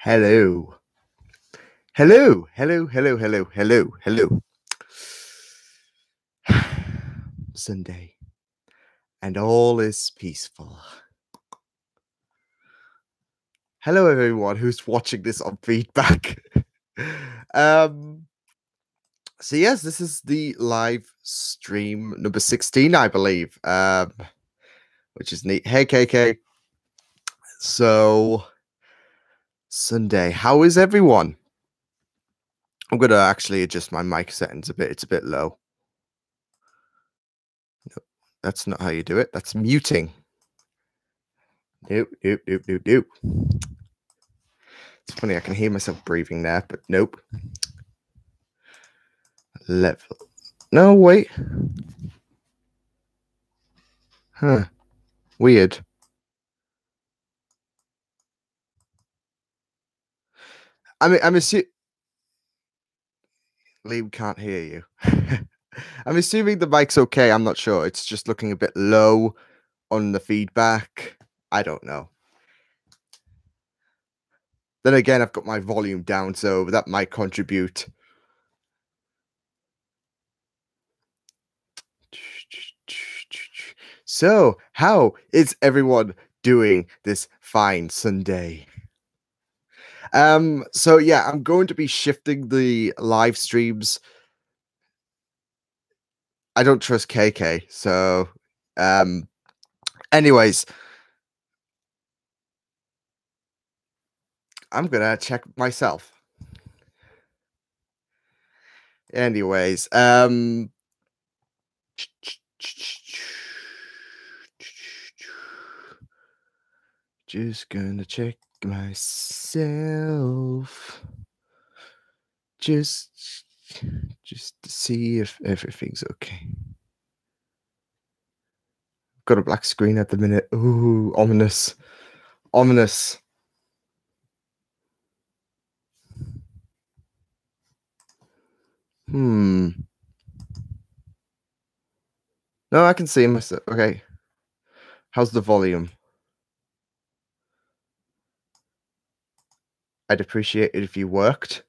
Hello. Hello. Hello. Hello. Hello. Hello. Hello. Sunday. And all is peaceful. Hello, everyone who's watching this on feedback. So yes, this is the live stream number 16, I believe. Which is neat. Hey, KK. So Sunday, how is everyone? I'm gonna actually adjust my mic settings a bit. It's a bit low. No, that's not how you do it. That's muting. Nope. It's funny, I can hear myself breathing there, but nope. Level. No, wait. Huh. Weird. I'm assuming Liam can't hear you. I'm assuming the mic's okay. I'm not sure. It's just looking a bit low on the feedback. I don't know. Then again, I've got my volume down, so that might contribute. So, how is everyone doing this fine Sunday? So yeah, I'm going to be shifting the live streams. I don't trust KK, so anyways, I'm gonna check myself. Anyways, just gonna check myself. Just to see if everything's okay. Got a black screen at the minute. Ooh, ominous. Ominous. No, I can see myself. Okay. How's the volume? I'd appreciate it if you worked.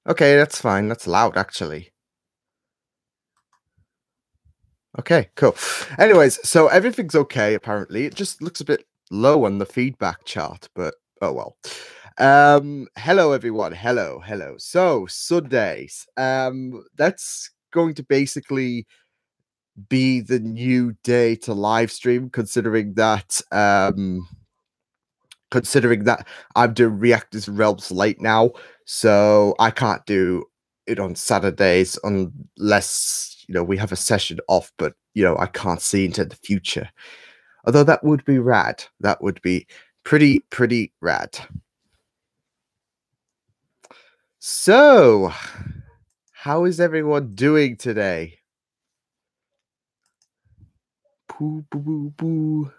Okay, that's fine. That's loud, actually. Okay, cool. Anyways, so everything's okay, apparently. It just looks a bit low on the feedback chart, but oh well. Hello, everyone. Hello. So, Sundays. That's going to basically be the new day to live stream, considering that I'm doing Reactors Realms late now, so I can't do it on Saturdays unless we have a session off, but I can't see into the future. Although that would be rad. That would be pretty rad. So, how is everyone doing today? Boo boo boo boo.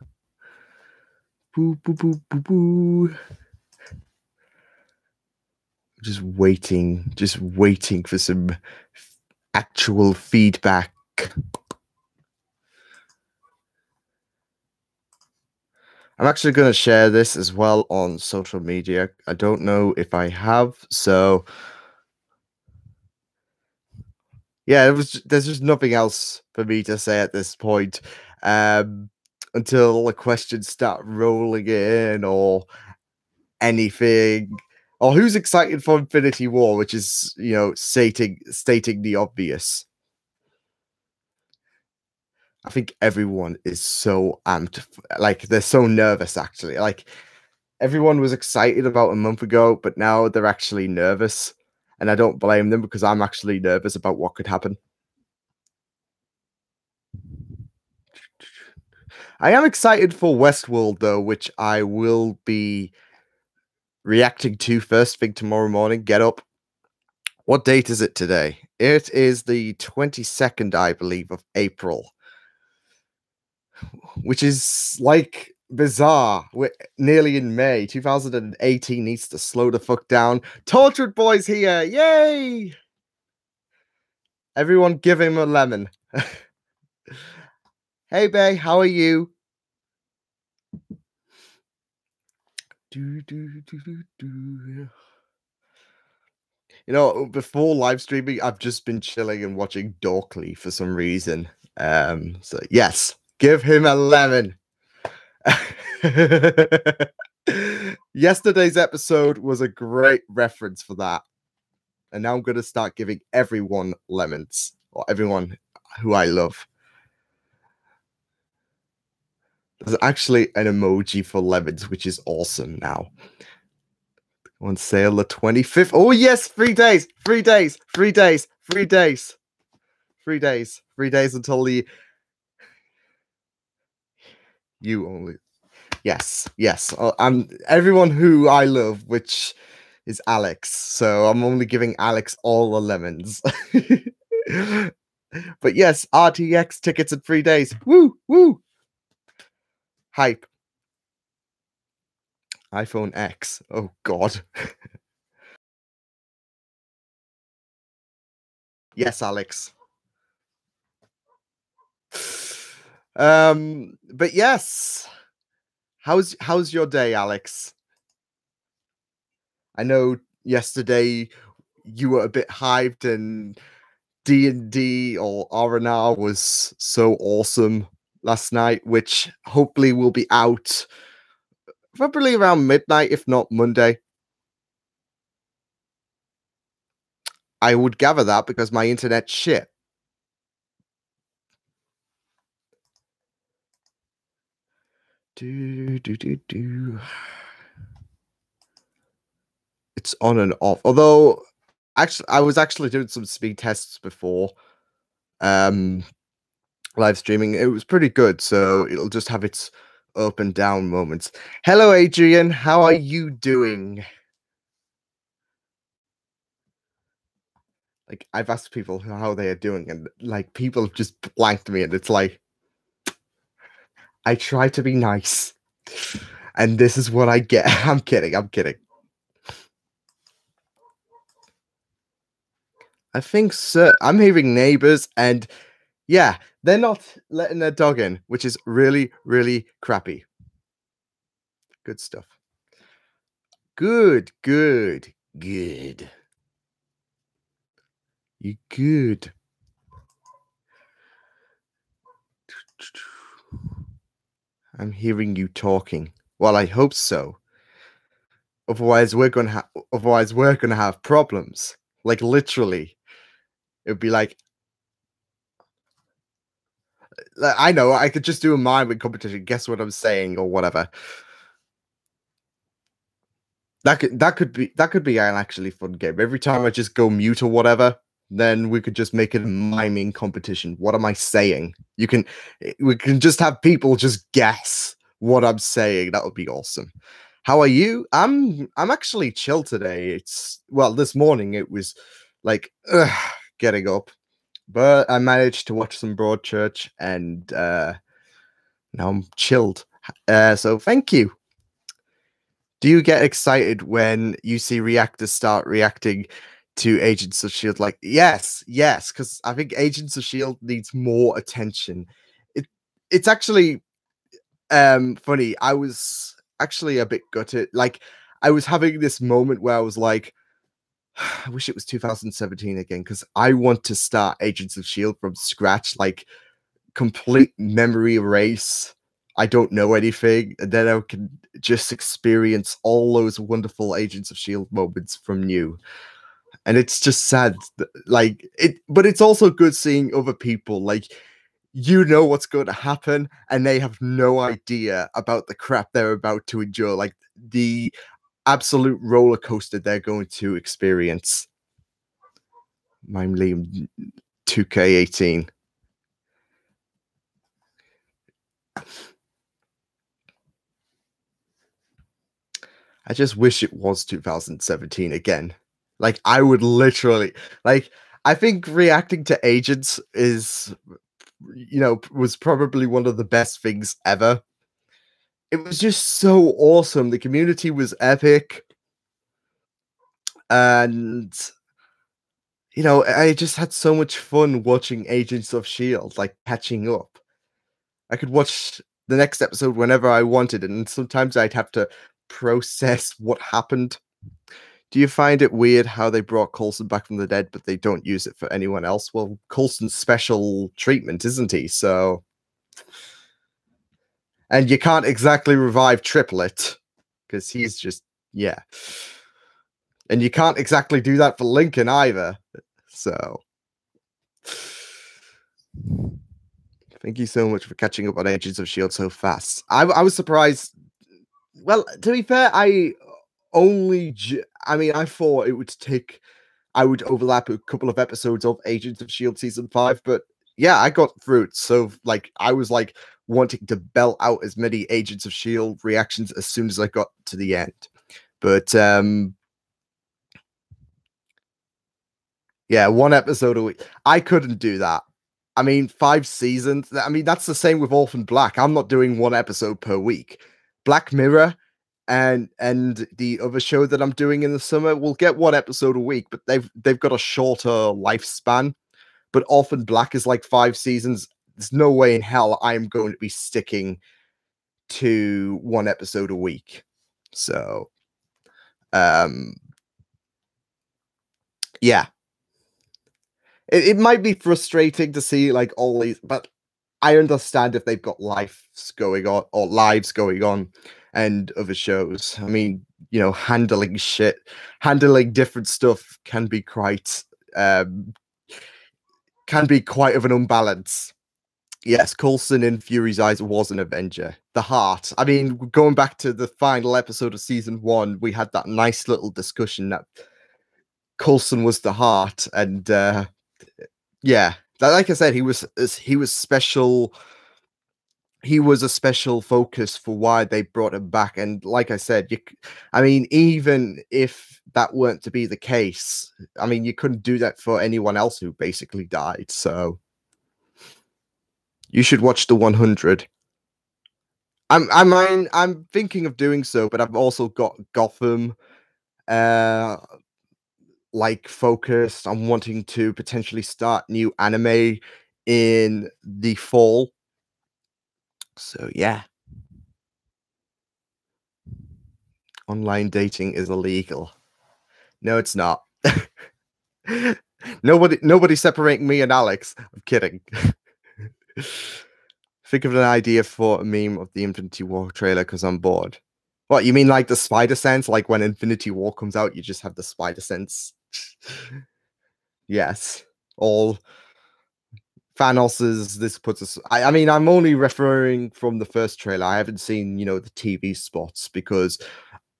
Boo boo boo boo boo. Just waiting for some actual feedback. I'm actually going to share this as well on social media. I don't know if I have, so yeah, there's just nothing else for me to say at this point until the questions start rolling in or anything. Or who's excited for Infinity War, which is, stating the obvious. I think everyone is so amped. Like, they're so nervous, actually. Like, everyone was excited about a month ago, but now they're actually nervous. And I don't blame them, because I'm actually nervous about what could happen. I am excited for Westworld, though, which I will be reacting to first thing tomorrow morning. Get up. What date is it today? It is the 22nd, I believe, of April. Which is like bizarre. We're nearly in May. 2018 needs to slow the fuck down. Tortured Boy's here. Yay! Everyone give him a lemon. Hey, Bay, how are you? Do, do, do, do, do. You know, before live streaming, I've just been chilling and watching Dorkly for some reason. So yes, give him a lemon. Yesterday's episode was a great reference for that. And now I'm going to start giving everyone lemons, or everyone who I love. There's actually an emoji for lemons, which is awesome now. On sale the 25th. Oh, yes, 3 days, 3 days, 3 days, 3 days, 3 days, 3 days until the. You only. Yes, yes. I'm everyone who I love, which is Alex. So I'm only giving Alex all the lemons. But yes, RTX tickets in 3 days. Woo, woo. Hype. iPhone X. Oh God. Yes, Alex. But yes. How's your day, Alex? I know yesterday you were a bit hyped and D&D or R&R was so awesome last night, which hopefully will be out probably around midnight, if not Monday. I would gather that because my internet's shit. Do. It's on and off. Although, actually, I was actually doing some speed tests before live streaming. It was pretty good, so it'll just have its up and down moments. Hello, Adrian. How are you doing? Like, I've asked people how they are doing, and like people have just blanked me, and it's like I try to be nice, and this is what I get. I'm kidding. I'm kidding. I think so. I'm hearing neighbors, and yeah, they're not letting their dog in, which is really, really crappy. Good stuff. Good, good, good. You good. I'm hearing you talking. Well, I hope so. Otherwise, we're gonna have problems. Like literally, it'd be like I know I could just do a mime competition. Guess what I'm saying or whatever. That could be an actually fun game. Every time I just go mute or whatever, then we could just make it a miming competition. What am I saying? We can just have people just guess what I'm saying. That would be awesome. How are you? I'm actually chill today. This morning it was like getting up, but I managed to watch some Broadchurch and now I'm chilled. So thank you. Do you get excited when you see reactors start reacting to Agents of Shield? Like, yes, because I think Agents of Shield needs more attention. It it's actually funny. I was actually a bit gutted. Like, I was having this moment where I was like, I wish it was 2017 again, because I want to start Agents of Shield from scratch, like complete memory erase. I don't know anything, and then I can just experience all those wonderful Agents of Shield moments from new. And it's just sad, like it, but it's also good seeing other people like you know what's going to happen, and they have no idea about the crap they're about to endure, like the absolute roller coaster they're going to experience. I'm Liam 2K18. I just wish it was 2017 again. Like, I would literally, like, I think reacting to agents is, was probably one of the best things ever. It was just so awesome. The community was epic. And, I just had so much fun watching Agents of S.H.I.E.L.D., like, catching up. I could watch the next episode whenever I wanted, and sometimes I'd have to process what happened. Do you find it weird how they brought Coulson back from the dead, but they don't use it for anyone else? Well, Coulson's special treatment, isn't he? So, and you can't exactly revive Triplet because he's just, yeah. And you can't exactly do that for Lincoln either. So, thank you so much for catching up on Agents of S.H.I.E.L.D. so fast. I was surprised. Well, to be fair, I thought it would take, I would overlap a couple of episodes of Agents of S.H.I.E.L.D. season 5, but yeah, I got through it. So, like, I was like wanting to belt out as many Agents of S.H.I.E.L.D. reactions as soon as I got to the end. But, yeah, one episode a week. I couldn't do that. I mean, 5 seasons. I mean, that's the same with Orphan Black. I'm not doing one episode per week. Black Mirror and the other show that I'm doing in the summer will get one episode a week, but they've got a shorter lifespan. But Orphan Black is like 5 seasons. There's no way in hell I'm going to be sticking to one episode a week. So, yeah. It might be frustrating to see like all these, but I understand if they've got lives going on and other shows. I mean, handling different stuff can be quite of an unbalance. Yes, Coulson in Fury's eyes was an Avenger. The heart. I mean, going back to the final episode of season 1, we had that nice little discussion that Coulson was the heart, and yeah, like I said, he was special. He was a special focus for why they brought him back, and like I said, I mean, even if that weren't to be the case, I mean, you couldn't do that for anyone else who basically died. So you should watch the 100. I'm thinking of doing so, but I've also got Gotham, like focused on wanting to potentially start new anime in the fall. So yeah, online dating is illegal. No, it's not. Nobody separating me and Alex. I'm kidding. Think of an idea for a meme of the Infinity War trailer because I'm bored. What, you mean like the spider sense? Like when Infinity War comes out, you just have the spider sense? Yes. All Thanos's, this puts us. I mean, I'm only referring from the first trailer. I haven't seen, the TV spots because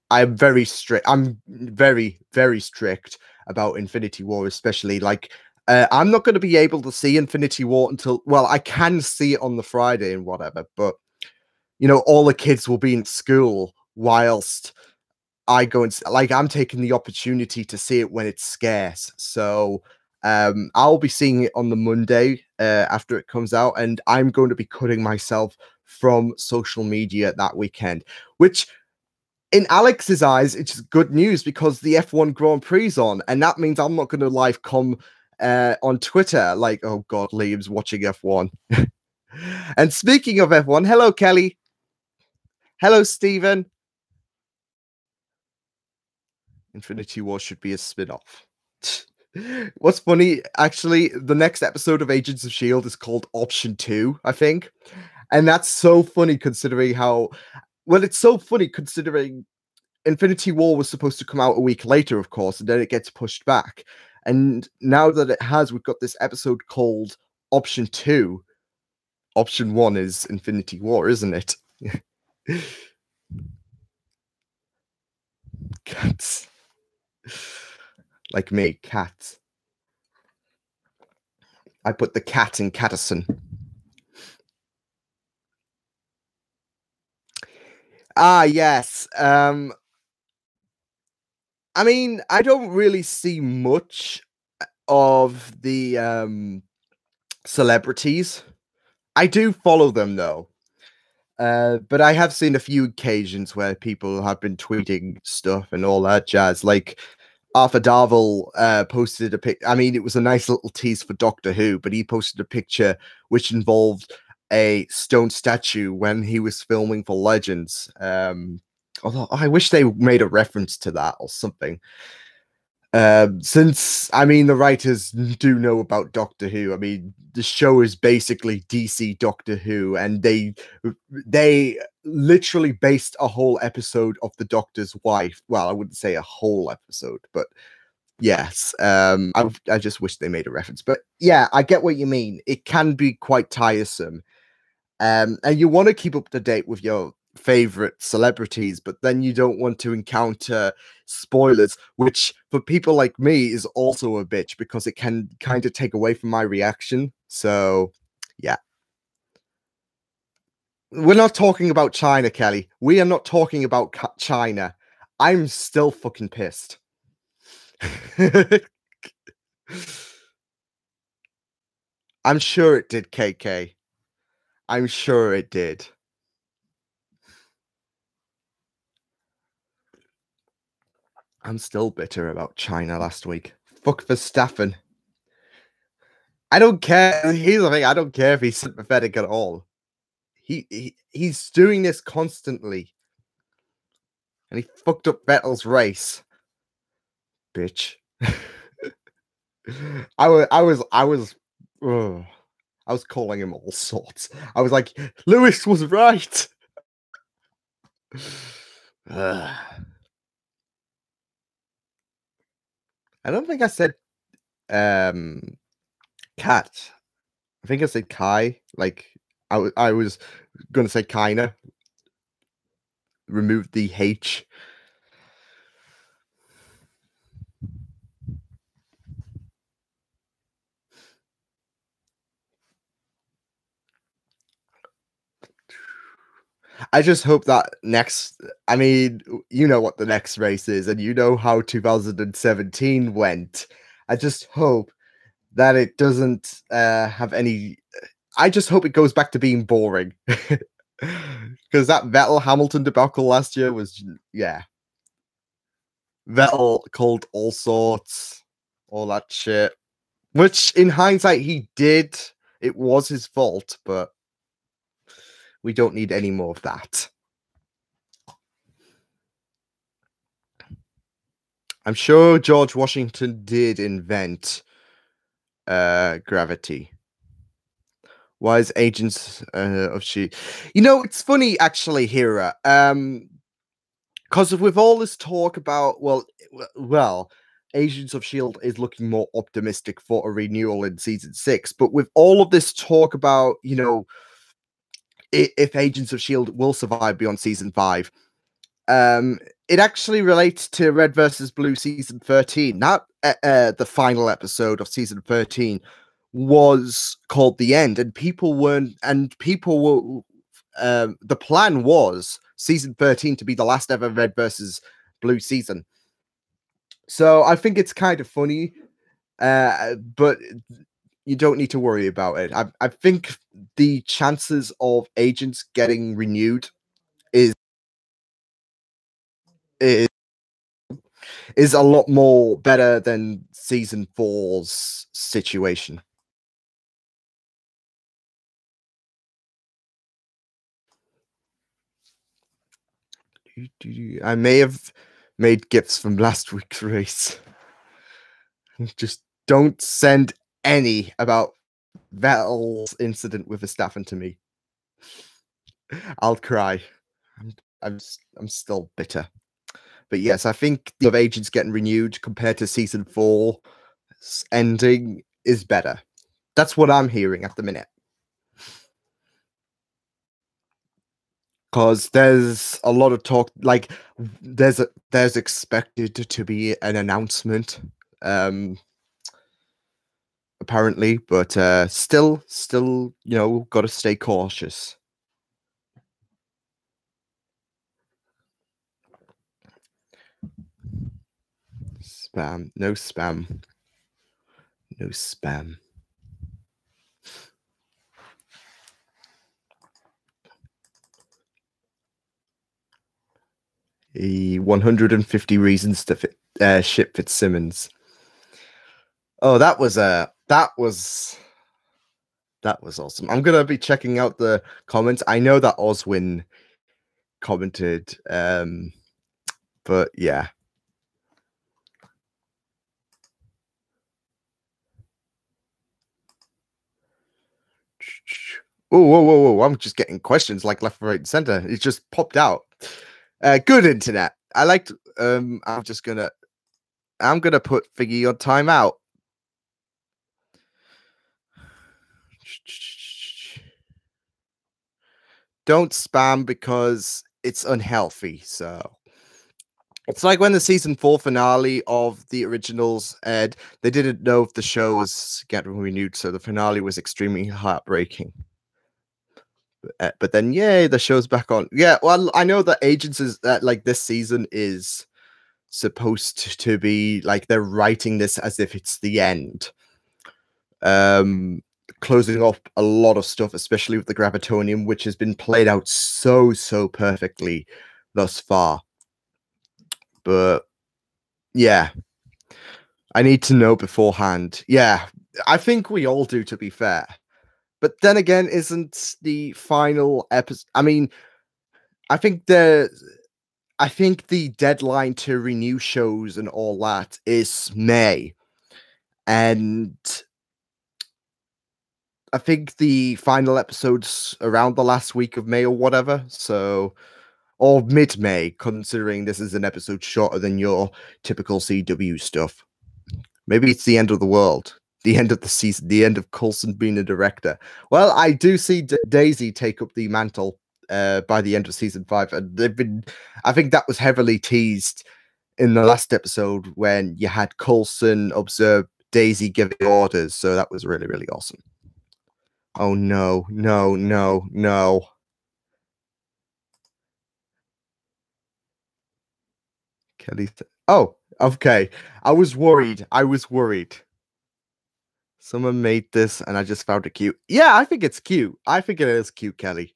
I'm very strict. I'm very, very strict about Infinity War, especially like I'm not going to be able to see Infinity War until, well, I can see it on the Friday and whatever, but all the kids will be in school whilst I go and like I'm taking the opportunity to see it when it's scarce. So I'll be seeing it on the Monday after it comes out, and I'm going to be cutting myself from social media that weekend, which in Alex's eyes, it's good news because the F1 Grand Prix is on, and that means I'm not going to live come on Twitter like, oh God, Liam's watching F1. And speaking of F1, hello, Kelly. Hello, Stephen. Infinity War should be a spin-off. What's funny, actually, the next episode of Agents of S.H.I.E.L.D. is called Option 2, I think. And that's so funny considering it's so funny considering Infinity War was supposed to come out a week later, of course, and then it gets pushed back. And now that it has, we've got this episode called Option 2. Option 1 is Infinity War, isn't it? Cats. Like me, cats. I put the cat in Catterson. Ah, yes. I mean, I don't really see much of the celebrities. I do follow them though. But I have seen a few occasions where people have been tweeting stuff and all that jazz. Like Arthur Darvill posted a pic. I mean, it was a nice little tease for Doctor Who, but he posted a picture which involved a stone statue when he was filming for Legends. Although I wish they made a reference to that or something. Since I mean the writers do know about Doctor Who. I mean the show is basically DC Doctor Who, and they literally based a whole episode of the Doctor's wife. Well, I wouldn't say a whole episode, but yes. I just wish they made a reference, but yeah, I get what you mean. It can be quite tiresome, and you want to keep up to date with your favorite celebrities, but then you don't want to encounter spoilers, which for people like me is also a bitch because it can kind of take away from my reaction. So, yeah. We're not talking about China, Kelly. We are not talking about China. I'm still fucking pissed. I'm sure it did, KK. I'm sure it did. I'm still bitter about China last week. Fuck Verstappen. I don't care. Here's the thing. I don't care if he's sympathetic at all. He's doing this constantly, and he fucked up Vettel's race, bitch. Ugh. I was calling him all sorts. I was like, Lewis was right. I don't think I said cat. I think I said Kai. Like I was gonna say kinda. Remove the H. I just hope that I mean, you know what the next race is, and you know how 2017 went. I just hope that it doesn't have any. I just hope it goes back to being boring. Because that Vettel Hamilton debacle last year was, yeah. Vettel called all sorts, all that shit. Which, in hindsight, he did. It was his fault, but we don't need any more of that. I'm sure George Washington did invent gravity. Why is Agents of Shield? You know, it's funny actually, Hira. Because with all this talk about well, Agents of Shield is looking more optimistic for a renewal in season 6. But with all of this talk about, you know, if Agents of Shield will survive beyond season 5, it actually relates to Red versus Blue season 13. Not the final episode of season 13 was called The End, and people were the plan was season 13 to be the last ever Red versus Blue season. So I think it's kind of funny, but you don't need to worry about it. I think the chances of Agents getting renewed is is a lot more better than season 4's situation. I may have made gifts from last week's race. Just don't send any about Vettel's incident with Verstappen to me. I'll cry. I'm still bitter. But yes, I think the of Agents getting renewed compared to season 4's ending is better. That's what I'm hearing at the minute. Because there's a lot of talk, like there's expected to be an announcement, apparently, but still, you know, got to stay cautious. Spam, no spam, no spam. 150 reasons to ship Fitzsimmons. Oh, that was That was awesome. I'm gonna be checking out the comments. I know that Oswin commented, but yeah. Oh, whoa, whoa, whoa! I'm just getting questions like left, right, and center. It just popped out. Good internet. I liked. I'm gonna put Figgy on timeout. Don't spam because it's unhealthy. So it's like when the season 4 finale of the originals aired, they didn't know if the show was getting renewed, so the finale was extremely heartbreaking. But then, yay, the show's back on. Yeah, well, I know that Agents is like this season is supposed to be like they're writing this as if it's the end. Closing off a lot of stuff, especially with the Gravitonium, which has been played out so perfectly thus far. But yeah, I need to know beforehand. Yeah, I think we all do, to be fair. But then again, isn't the final episode? I mean, I think the deadline to renew shows and all that is May, and I think the final episode's around the last week of May or whatever. So, or mid-May, considering this is an episode shorter than your typical CW stuff. Maybe it's the end of the world, the end of the season, the end of Coulson being a director. Well, I do see Daisy take up the mantle by the end of season 5, and they've been. I think that was heavily teased in the last episode when you had Coulson observe Daisy giving orders. So that was really awesome. Oh no, no, no, no. Kelly. Oh, okay. I was worried. Someone made this and I just found it cute. Yeah, I think it's cute. I think it is cute, Kelly.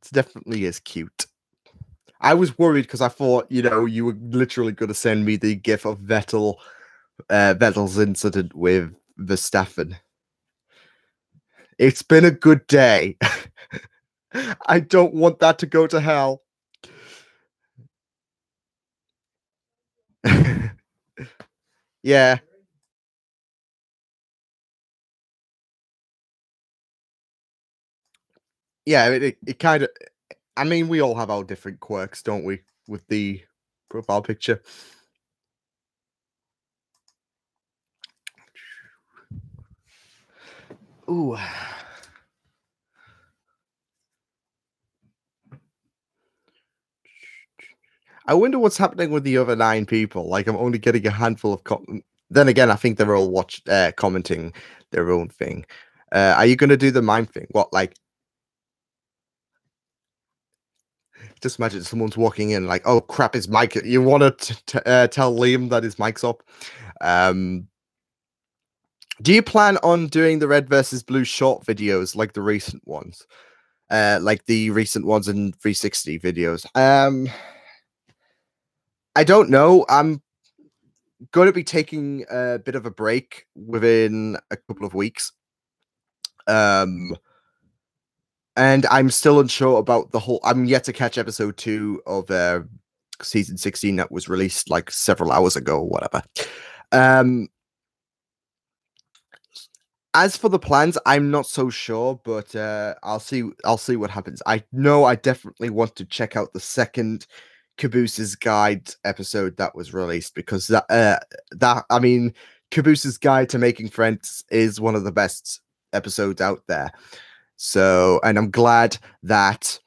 It definitely is cute. I was worried because I thought, you were literally going to send me the gif of Vettel's incident with Verstappen. It's been a good day. I don't want that to go to hell. Yeah. Yeah, it kind of. I mean, we all have our different quirks, don't we? With the profile picture. Ooh. I wonder what's happening with the other 9 people. Like, I'm only getting a handful of then again, I think they're all commenting their own thing. Are you going to do the mime thing? What, like, just imagine someone's walking in like, oh crap, his mic. You want to tell Liam that his mic's up. Do you plan on doing the red versus blue short videos like the recent ones? Like the recent ones in 360 videos. I don't know. I'm going to be taking a bit of a break within a couple of weeks. And I'm still unsure about the whole. I'm yet to catch episode 2 of season 16 that was released like several hours ago or whatever. As for the plans, I'm not so sure, but I'll see what happens. I know I definitely want to check out the second Caboose's Guide episode that was released, because I mean, Caboose's Guide to Making Friends is one of the best episodes out there. So, and I'm glad that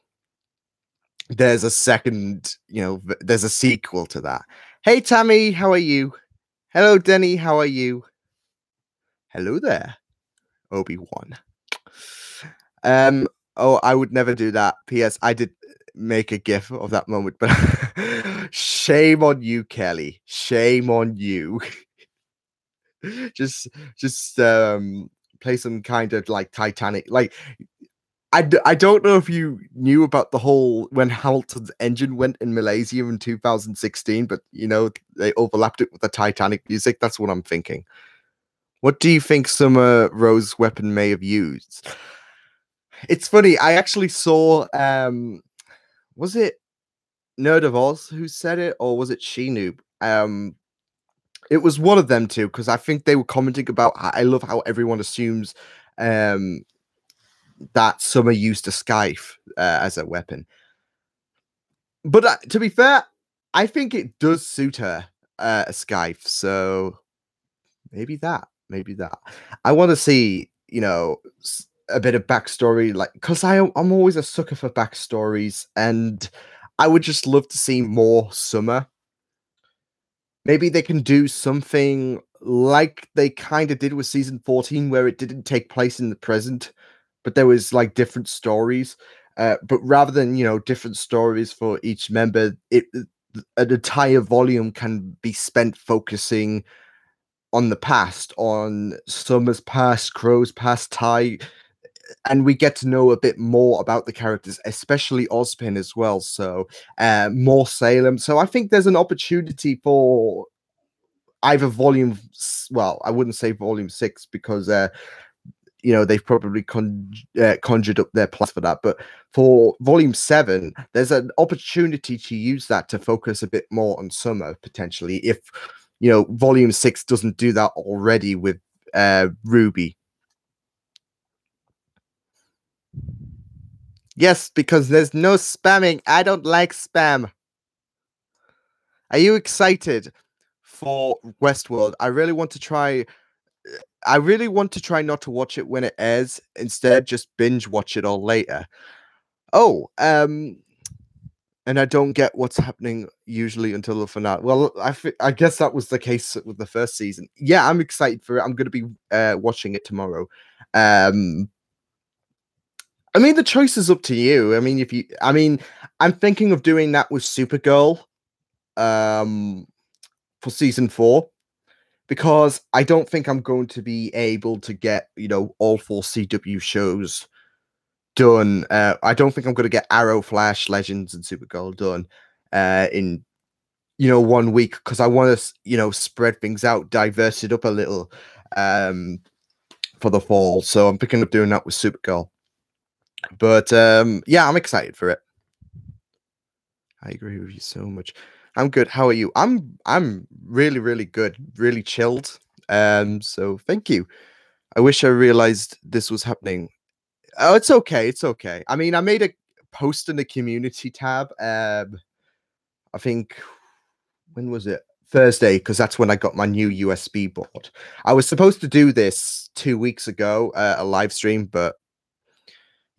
there's a second, there's a sequel to that. Hey Tammy, how are you? Hello Denny, how are you? Hello there. Obi-Wan. Oh, I would never do that. P.S. I did make a gif of that moment, but shame on you, Kelly. Shame on you. just play some kind of like Titanic. Like, I don't know if you knew about the whole when Hamilton's engine went in Malaysia in 2016, but they overlapped it with the Titanic music. That's what I'm thinking. What do you think Summer Rose's weapon may have used? It's funny, I actually saw, was it Nerd of Oz who said it, or was it She Noob? It was one of them two, because I think they were commenting about I love how everyone assumes um that Summer used a scythe as a weapon. But to be fair, I think it does suit her, a scythe. So maybe that. I want to see, a bit of backstory, like because I'm always a sucker for backstories, and I would just love to see more Summer. Maybe they can do something like they kind of did with season 14, where it didn't take place in the present, but there was like different stories. But rather than different stories for each member, an entire volume can be spent focusing on the past, on Summer's past, Crow's past, Ty, and we get to know a bit more about the characters, especially Ozpin as well. So more Salem. So I think there's an opportunity for either well, I wouldn't say volume 6, because they've probably conjured up their plans for that, but for volume 7 there's an opportunity to use that to focus a bit more on Summer, potentially, if volume 6 doesn't do that already with Ruby. Yes, because there's no spamming. I don't like spam. Are you excited for Westworld? I really want to try not to watch it when it airs. Instead, just binge watch it all later. Oh, and I don't get what's happening usually until the finale. Well, I guess that was the case with the first season. Yeah, I'm excited for it. I'm going to be watching it tomorrow. Um, I mean, the choice is up to you. I'm thinking of doing that with Supergirl, um, for season 4, because I don't think I'm going to be able to get all 4 CW shows done. I don't think I'm going to get Arrow, Flash, Legends, and Supergirl done in 1 week, because I want to spread things out, diverse it up a little for the fall. So I'm thinking of doing that with Supergirl. But yeah, I'm excited for it. I agree with you so much. I'm good. How are you? I'm really, really good, really chilled. So thank you. I wish I realized this was happening. Oh, it's okay. It's okay. I mean, I made a post in the community tab. I think, when was it? Thursday, because that's when I got my new USB board. I was supposed to do this 2 weeks ago, a live stream, but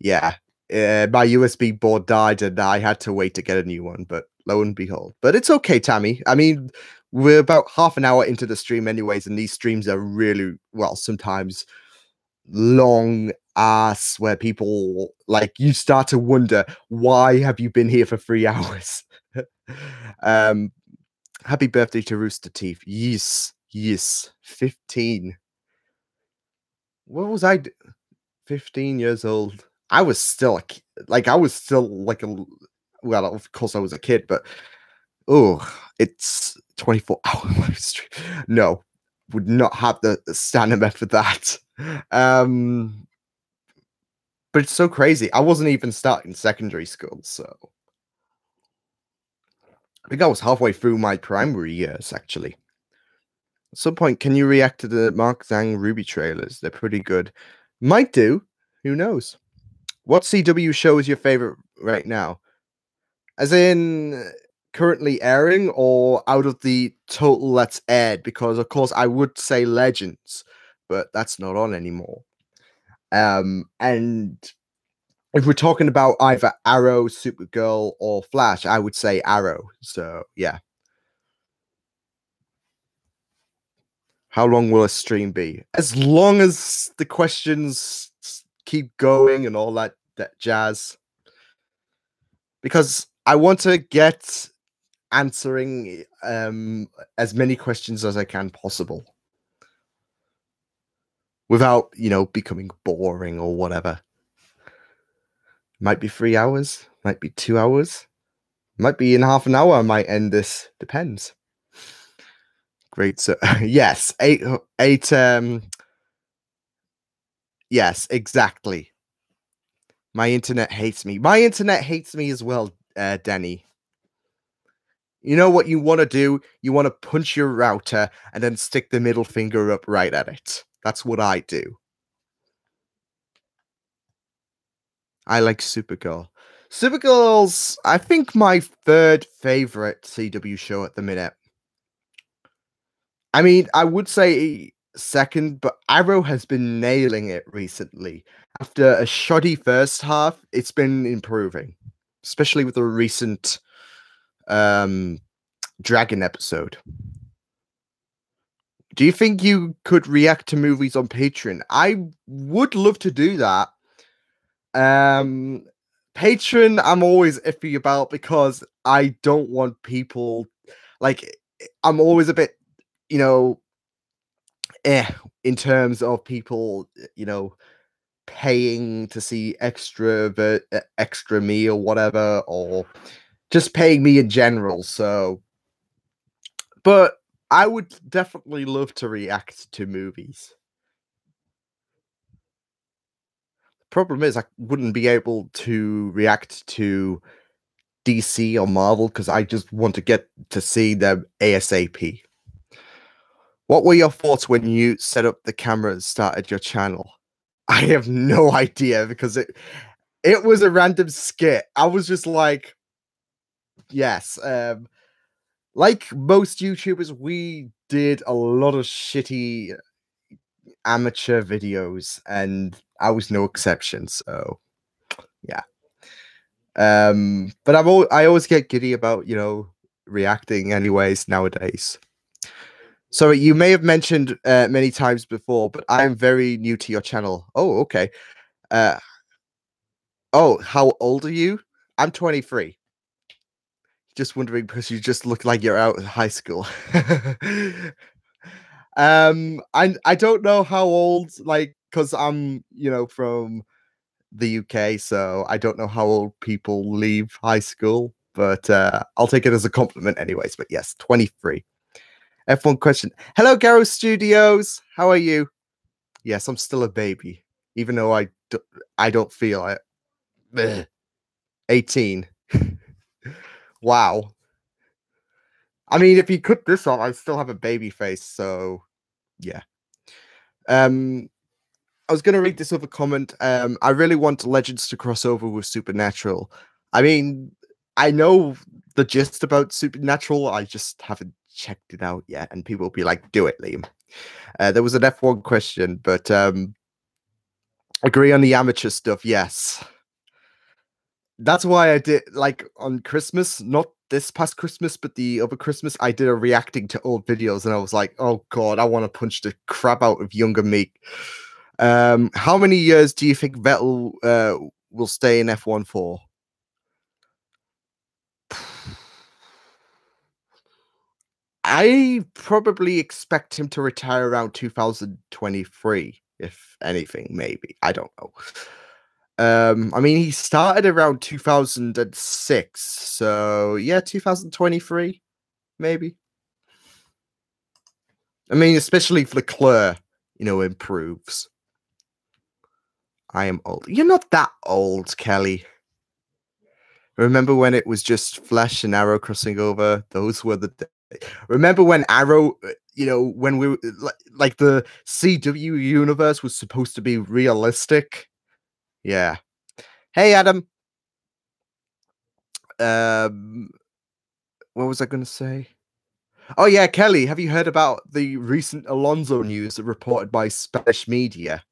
yeah, my USB board died and I had to wait to get a new one. But lo and behold, but it's okay, Tammy. I mean, we're about half an hour into the stream, anyways, and these streams are really, well, sometimes long ass, where people, like, you start to wonder, why have you been here for 3 hours? um Happy birthday to Rooster Teeth. Yes, 15. What was 15 years old? I was still I was still like well, of course I was a kid, but oh, it's 24-hour live stream. No, would not have the stamina for that. Um, but it's so crazy. I wasn't even starting secondary school, so I think I was halfway through my primary years, actually. At some point, can you react to the Mark Zhang Ruby trailers? They're pretty good. Might do. Who knows? What CW show is your favorite right now? As in currently airing, or out of the total that's aired? Because of course I would say Legends, but that's not on anymore. And if we're talking about either Arrow, Supergirl, or Flash, I would say Arrow. So yeah. How long will a stream be? As long as the questions keep going and all that jazz. Because I want to get answering as many questions as I can possible, without, becoming boring or whatever. Might be 3 hours, might be 2 hours, might be in half an hour. I might end this. Depends. Great. So yes, eight Yes, exactly. My internet hates me. My internet hates me as well, Denny. You know what you wanna do? You wanna punch your router and then stick the middle finger up right at it. That's what I do. I like Supergirl. Supergirl's, I think, my 3rd favorite CW show at the minute. I mean, I would say 2nd, but Arrow has been nailing it recently. After a shoddy first half, it's been improving, especially with the recent, um, Dragon episode. Do you think you could react to movies on Patreon? I would love to do that. Um, Patreon, I'm always iffy about because I don't want people like I'm always a bit, you know, eh, in terms of people, paying to see extra me or whatever, or just paying me in general. So, but I would definitely love to react to movies. Problem is, I wouldn't be able to react to DC or Marvel because I just want to get to see them ASAP. What were your thoughts when you set up the camera and started your channel? I have no idea because it was a random skit. I was just like, yes, like most YouTubers, we did a lot of shitty amateur videos, and I was no exception. So yeah. But I always get giddy about, reacting anyways nowadays. So you may have mentioned many times before, but I am very new to your channel. Oh, okay. Uh, oh, how old are you? I'm 23. Just wondering because you just look like you're out of high school. I don't know how old, like, because I'm, from the UK, so I don't know how old people leave high school, but I'll take it as a compliment anyways. But yes, 23. F1 question. Hello, Garo Studios. How are you? Yes, I'm still a baby, even though I don't feel it. Ugh. 18. Wow. I mean, if you cut this off, I still have a baby face, so yeah. Um, I was gonna read this other comment. I really want Legends to cross over with Supernatural. I mean, I know the gist about Supernatural. I just haven't checked it out yet, and people will be like, "Do it, Liam." There was an F1 question, but agree on the amateur stuff. Yes, that's why I did like on Christmas, not this past Christmas, but the other Christmas. I did a reacting to old videos, and I was like, "Oh God, I want to punch the crap out of younger me." How many years do you think Vettel will stay in F1 for? I probably expect him to retire around 2023, if anything, maybe. I don't know. I mean, he started around 2006, so yeah, 2023, maybe. I mean, especially if Leclerc, improves. I am old. You're not that old, Kelly. Remember when it was just Flash and Arrow crossing over? Those were the remember when Arrow, when we were like the CW universe was supposed to be realistic? Yeah. Hey, Adam. Um, what was I gonna say? Oh yeah, Kelly, have you heard about the recent Alonso news reported by Spanish media?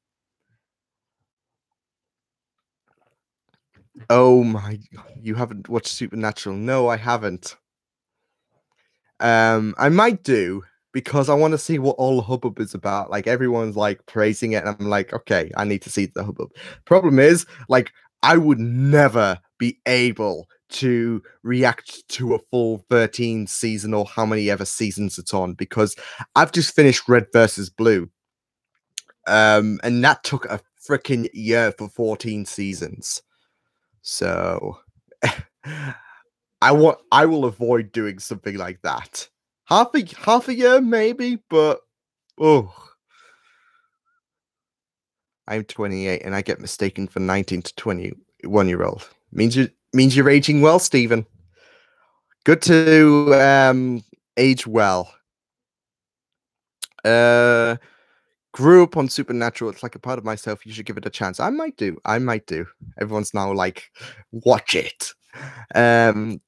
Oh my, you haven't watched Supernatural? No, I haven't. I might do because I want to see what all the hubbub is about. Like everyone's like praising it, and I'm like, okay, I need to see the hubbub. Problem is, like, I would never be able to react to a full 13 season or how many ever seasons it's on because I've just finished Red versus Blue. And that took a freaking year for 14 seasons. So I will avoid doing something like that. Half a year maybe, but oh, I'm 28 and I get mistaken for 19 to 21-year-old. Means you're aging well, Stephen. Good to age well. Uh Grew up on Supernatural. It's like a part of myself. You should give it a chance. I might do. I might do. Everyone's now like, watch it. Um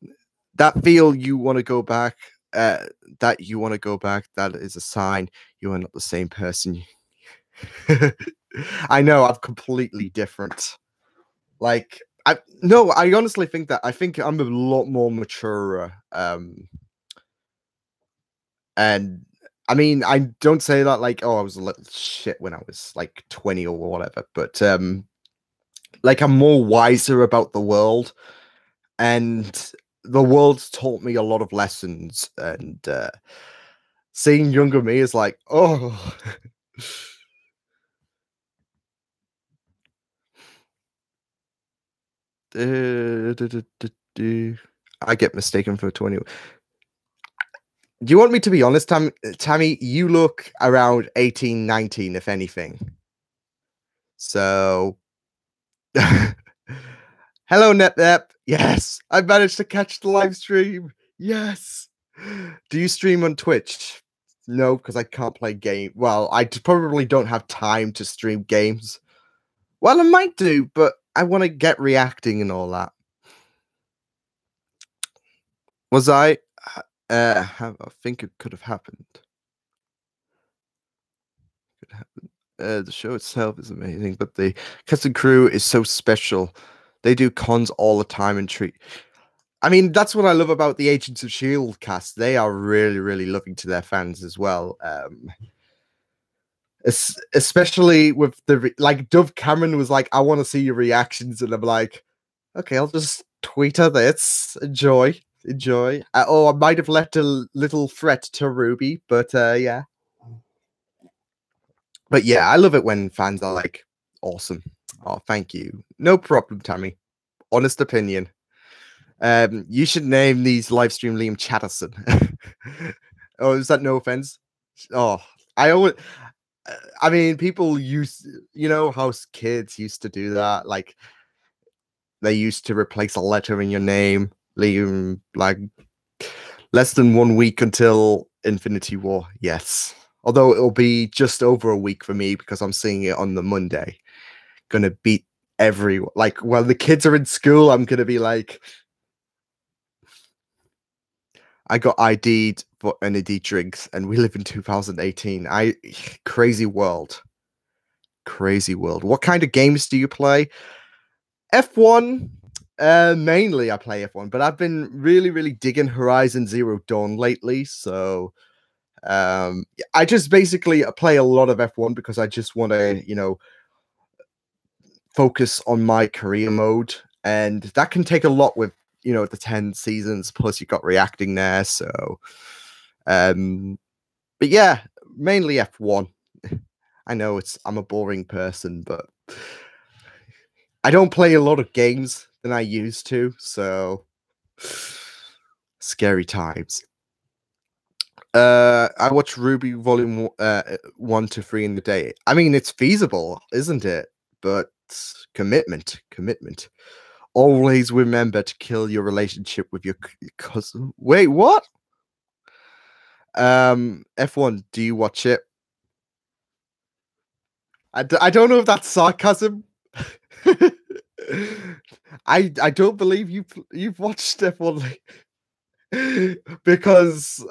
that feel you want to go back, uh that you want to go back, that is a sign you are not the same person. I know I'm completely different. Like, I no, I honestly think that I think I'm a lot more mature. And I mean, I don't say that like, oh, I was a little shit when I was like 20 or whatever, but like I'm more wiser about the world, and the world's taught me a lot of lessons, and seeing younger me is like, oh. I get mistaken for 20. Do you want me to be honest, Tammy? You look around 18, 19, if anything. So, hello, NetNep. Yes, I managed to catch the live stream. Yes. Do you stream on Twitch? No, because I can't play game. Well, probably don't have time to stream games. Well, I might do, but I want to get reacting and all that. Was I? I think it could have happened. Could happen. The show itself is amazing, but the cast and crew is so special. They do cons all the time and treat. I mean, that's what I love about the Agents of Shield cast. They are really, really loving to their fans as well. Especially with like Dove Cameron was like, "I want to see your reactions," and I'm like, "Okay, I'll just tweet her this. Enjoy." Oh, I might have left a little threat to Ruby, but yeah. But yeah, I love it when fans are like, "Awesome." Oh, thank you. No problem, Tammy. Honest opinion. You should name these live stream Liam Catterson. Oh, is that no offense? Oh, I always. I mean, people used, how kids used to do that. Like, they used to replace a letter in your name, Liam, like less than 1 week until Infinity War. Yes. Although it'll be just over a week for me because I'm seeing it on the Monday. Gonna beat everyone. Like, while the kids are in school, I'm gonna be like, I got ID'd for energy drinks, and we live in 2018. Crazy world. Crazy world. What kind of games do you play? F1. Mainly I play F1, but I've been really, really digging Horizon Zero Dawn lately. So I just basically play a lot of F1 because I just want to, focus on my career mode. And that can take a lot with, the 10 seasons, plus you've got reacting there. So but yeah, mainly F1. I know I'm a boring person, but I don't play a lot of games than I used to, so scary times. I watch Ruby Volume 1 to 3 in the day. I mean, it's feasible, isn't it? But commitment. Always remember to kill your relationship with your cousin. Wait, what? F1, do you watch it? I don't know if that's sarcasm. I don't believe you've watched F1 because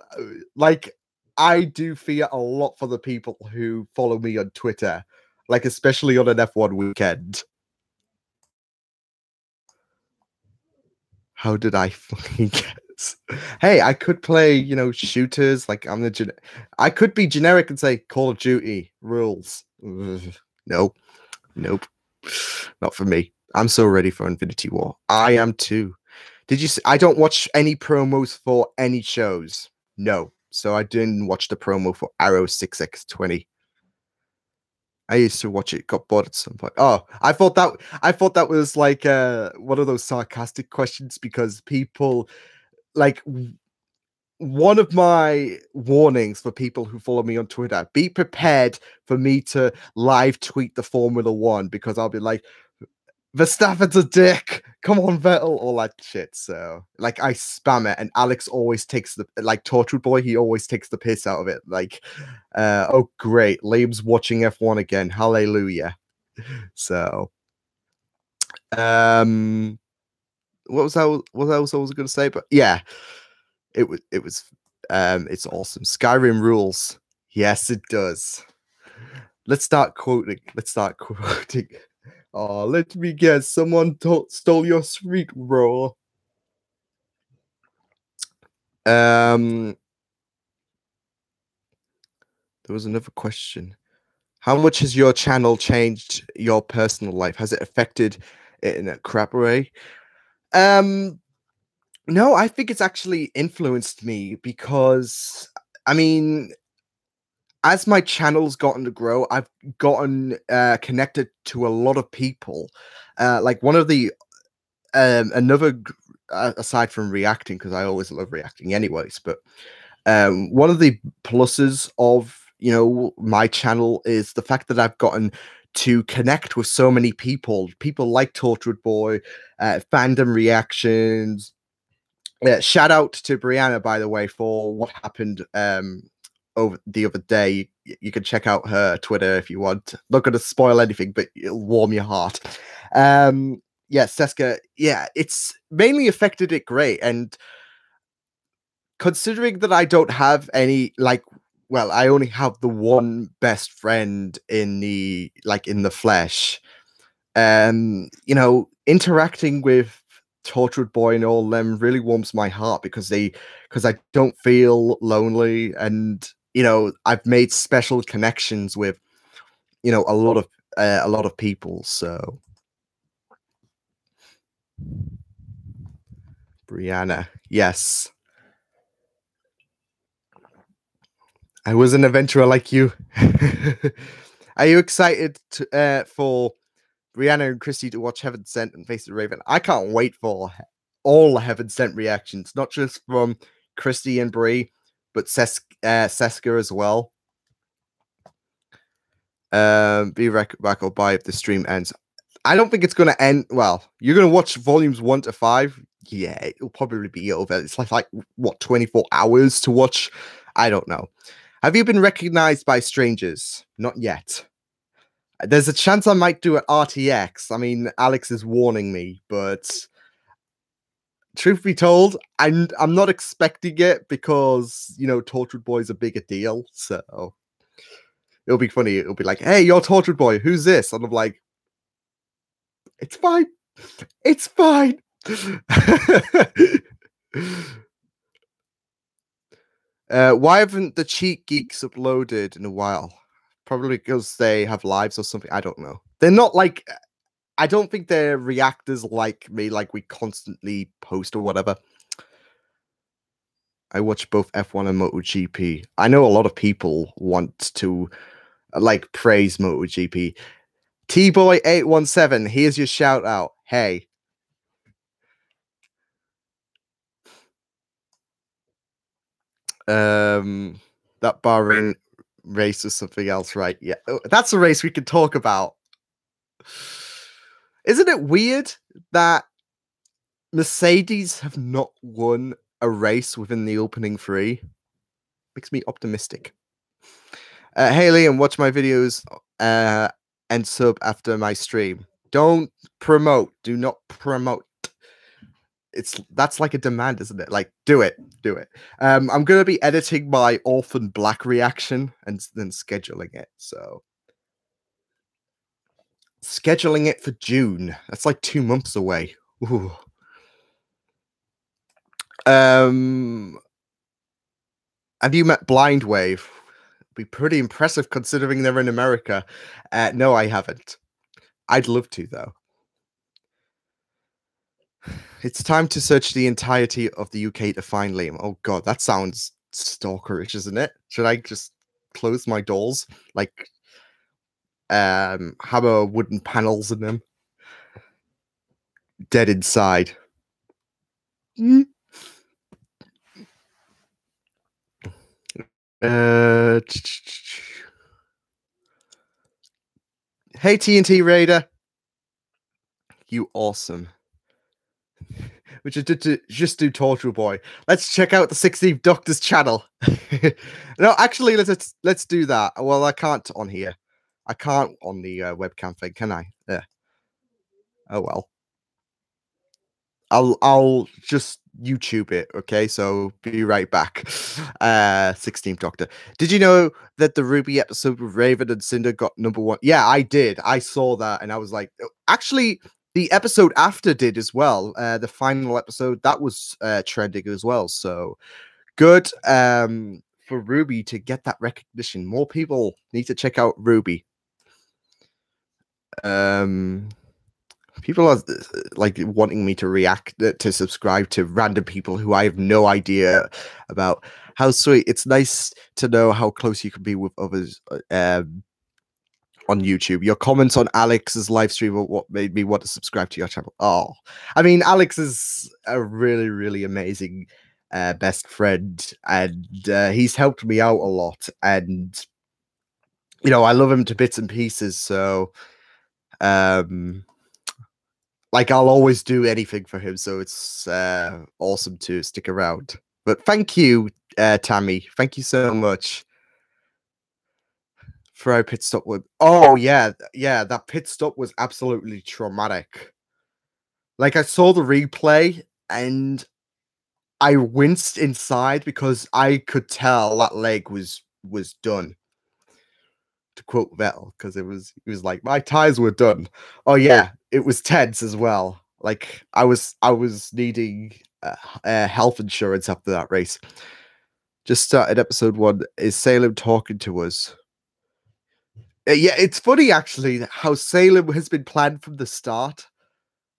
like I do fear a lot for the people who follow me on Twitter, like especially on an F1 weekend. How did I fucking guess? Hey, I could play, shooters. Like I could be generic and say Call of Duty rules. Ugh, nope, nope, not for me. I'm so ready for Infinity War. I am too. Did you see? I don't watch any promos for any shows. No, so I didn't watch the promo for Arrow 6x20. I used to watch it. Got bored at some point. Oh, I thought that was like one of those sarcastic questions because people like one of my warnings for people who follow me on Twitter, be prepared for me to live tweet the Formula One because I'll be like, Verstappen's a dick. Come on, Vettel, all that shit. So, like, I spam it, and Alex always takes the Tortured Boy. He always takes the piss out of it. Like, oh great, Liam's watching F1 again. Hallelujah. So, um, what else I was going to say? But yeah, it's awesome. Skyrim rules. Yes, it does. Let's start quoting. Oh, let me guess. Someone stole your sweet roll. There was another question. How much has your channel changed your personal life? Has it affected it in a crap way? No, I think it's actually influenced me because I mean, as my channel's gotten to grow, I've gotten connected to a lot of people. Like one of the aside from reacting, because I always love reacting anyways, but one of the pluses of my channel is the fact that I've gotten to connect with so many people like Tortured Boy, fandom reactions. Shout out to Brianna, by the way, for what happened over the other day. You can check out her Twitter if you want. Not going to spoil anything, but it'll warm your heart. Yeah, Seska, yeah, it's mainly affected it great. And considering that I don't have any, well, I only have the one best friend in the flesh. Interacting with Tortured Boy and all them really warms my heart because I don't feel lonely, and I've made special connections with a lot of people. So Brianna, yes, I was an adventurer like you. Are you excited for Brianna and Christy to watch Heaven Sent and Face the Raven? I can't wait for all Heaven Sent reactions, not just from Christy and Brie, but Seska as well. Be back or buy if the stream ends. I don't think it's going to end. Well, you're going to watch volumes 1 to 5. Yeah, it'll probably be over. It's like what, 24 hours to watch? I don't know. Have you been recognized by strangers? Not yet. There's a chance I might do it RTX. I mean, Alex is warning me, but truth be told, I'm not expecting it because Tortured Boy's a bigger deal. So it'll be funny. It'll be like, "Hey, you're Tortured Boy. Who's this?" And I'm like, "It's fine. It's fine." Why haven't the Cheat Geeks uploaded in a while? Probably because they have lives or something. I don't know. They're not like. I don't think they're reactors like me, like we constantly post or whatever. I watch both F1 and MotoGP. I know a lot of people want to praise MotoGP. T-Boy817, here's your shout out. Hey. That Bahrain race is something else, right? Yeah. That's a race we could talk about. Isn't it weird that Mercedes have not won a race within the opening 3? Makes me optimistic. Hey Liam, watch my videos and sub after my stream. Don't promote. Do not promote. That's like a demand, isn't it? Like, do it. I'm gonna be editing my Orphan Black reaction and then scheduling it. So scheduling it for June. That's like 2 months away. Ooh. Have you met Blind Wave? Be pretty impressive considering they're in America. No, I haven't. I'd love to though. It's time to search the entirety of the UK to find Liam. Oh god, that sounds stalkerish, isn't it? Should I just close my doors? Like, have a wooden panels in them? Dead inside. Uh, hey TNT Raider, you awesome. We should just do Torture Boy. Let's check out the 16th Doctor's channel. No, actually, let's do that. Well, I can't on here. I can't on the webcam thing, can I? Yeah. Oh well. I'll just YouTube it, okay? So be right back. 16th Doctor. Did you know that the Ruby episode with Raven and Cinder got #1? Yeah, I did. I saw that and I was like, actually, the episode after did as well. The final episode that was trending as well. So good for Ruby to get that recognition. More people need to check out Ruby. Um People are like wanting me to react to subscribe to random people who I have no idea about. How sweet. It's nice to know how close you can be with others on YouTube. Your comments on Alex's live stream are what made me want to subscribe to your channel. Oh, I mean, Alex is a really, really amazing best friend, and he's helped me out a lot. And I love him to bits and pieces. So, um, like I'll always do anything for him, so it's awesome to stick around. But thank you, Tammy. Thank you so much for our pit stop with. Oh yeah, yeah, that pit stop was absolutely traumatic. Like I saw the replay and I winced inside because I could tell that leg was done. To quote Vettel, because it was like my tires were done. Oh yeah, it was tense as well. Like I was needing health insurance after that race. Just started episode 1. Is Salem talking to us? Yeah, it's funny actually how Salem has been planned from the start.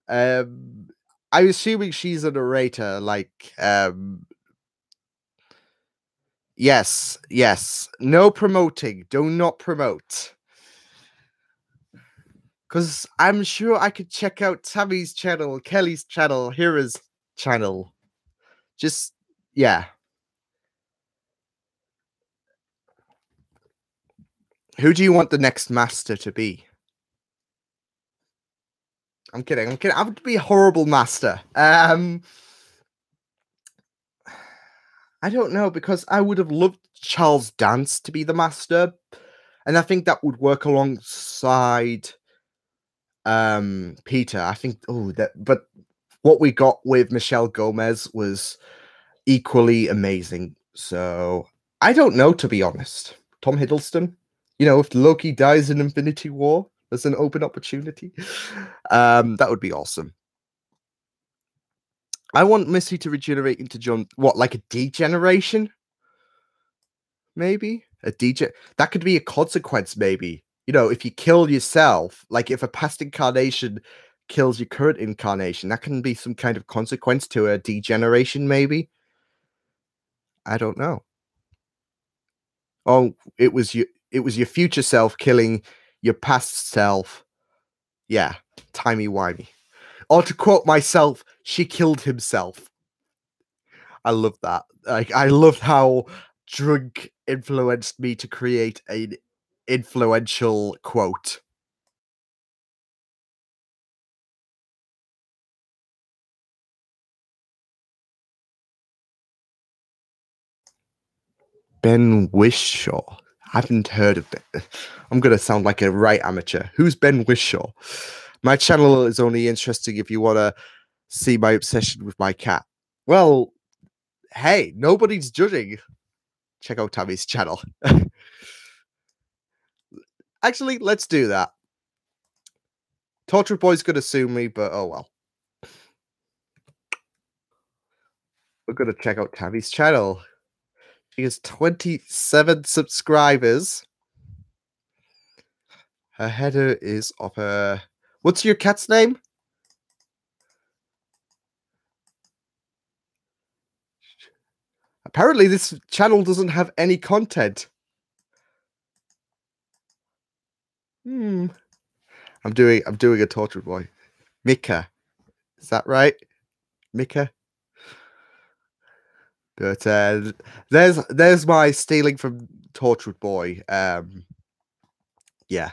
Um, I'm assuming she's a narrator. Like, yes, yes. No promoting. Do not promote. Because I'm sure I could check out Tammy's channel, Kelly's channel, Hira's channel. Just, yeah. Who do you want the next master to be? I'm kidding. I'm kidding. I would be a horrible master. I don't know, because I would have loved Charles Dance to be the master, and I think that would work alongside Peter. I think but what we got with Michelle Gomez was equally amazing. So I don't know, to be honest. Tom Hiddleston, if Loki dies in Infinity War, there's an open opportunity. That would be awesome. I want Missy to regenerate into John. What, like a degeneration? Maybe a DJ. That could be a consequence. Maybe if you kill yourself, like if a past incarnation kills your current incarnation, that can be some kind of consequence to a degeneration. Maybe, I don't know. Oh, it was your future self killing your past self. Yeah, timey-wimey. Or to quote myself, she killed himself. I love that. Like, I loved how drunk influenced me to create an influential quote. Ben Wishaw. I haven't heard of it. I'm gonna sound like a right amateur. Who's Ben Wishaw? My channel is only interesting if you want to see my obsession with my cat. Well, hey, nobody's judging. Check out Tammy's channel. Actually, let's do that. Torture Boy's gonna sue me, but oh well. We're gonna check out Tammy's channel. She has 27 subscribers. Her header is of her. What's your cat's name? Apparently, this channel doesn't have any content. Hmm. I'm doing a Torture Boy. Mika. Is that right? Mika? But there's my stealing from Torchwood Boy. Yeah.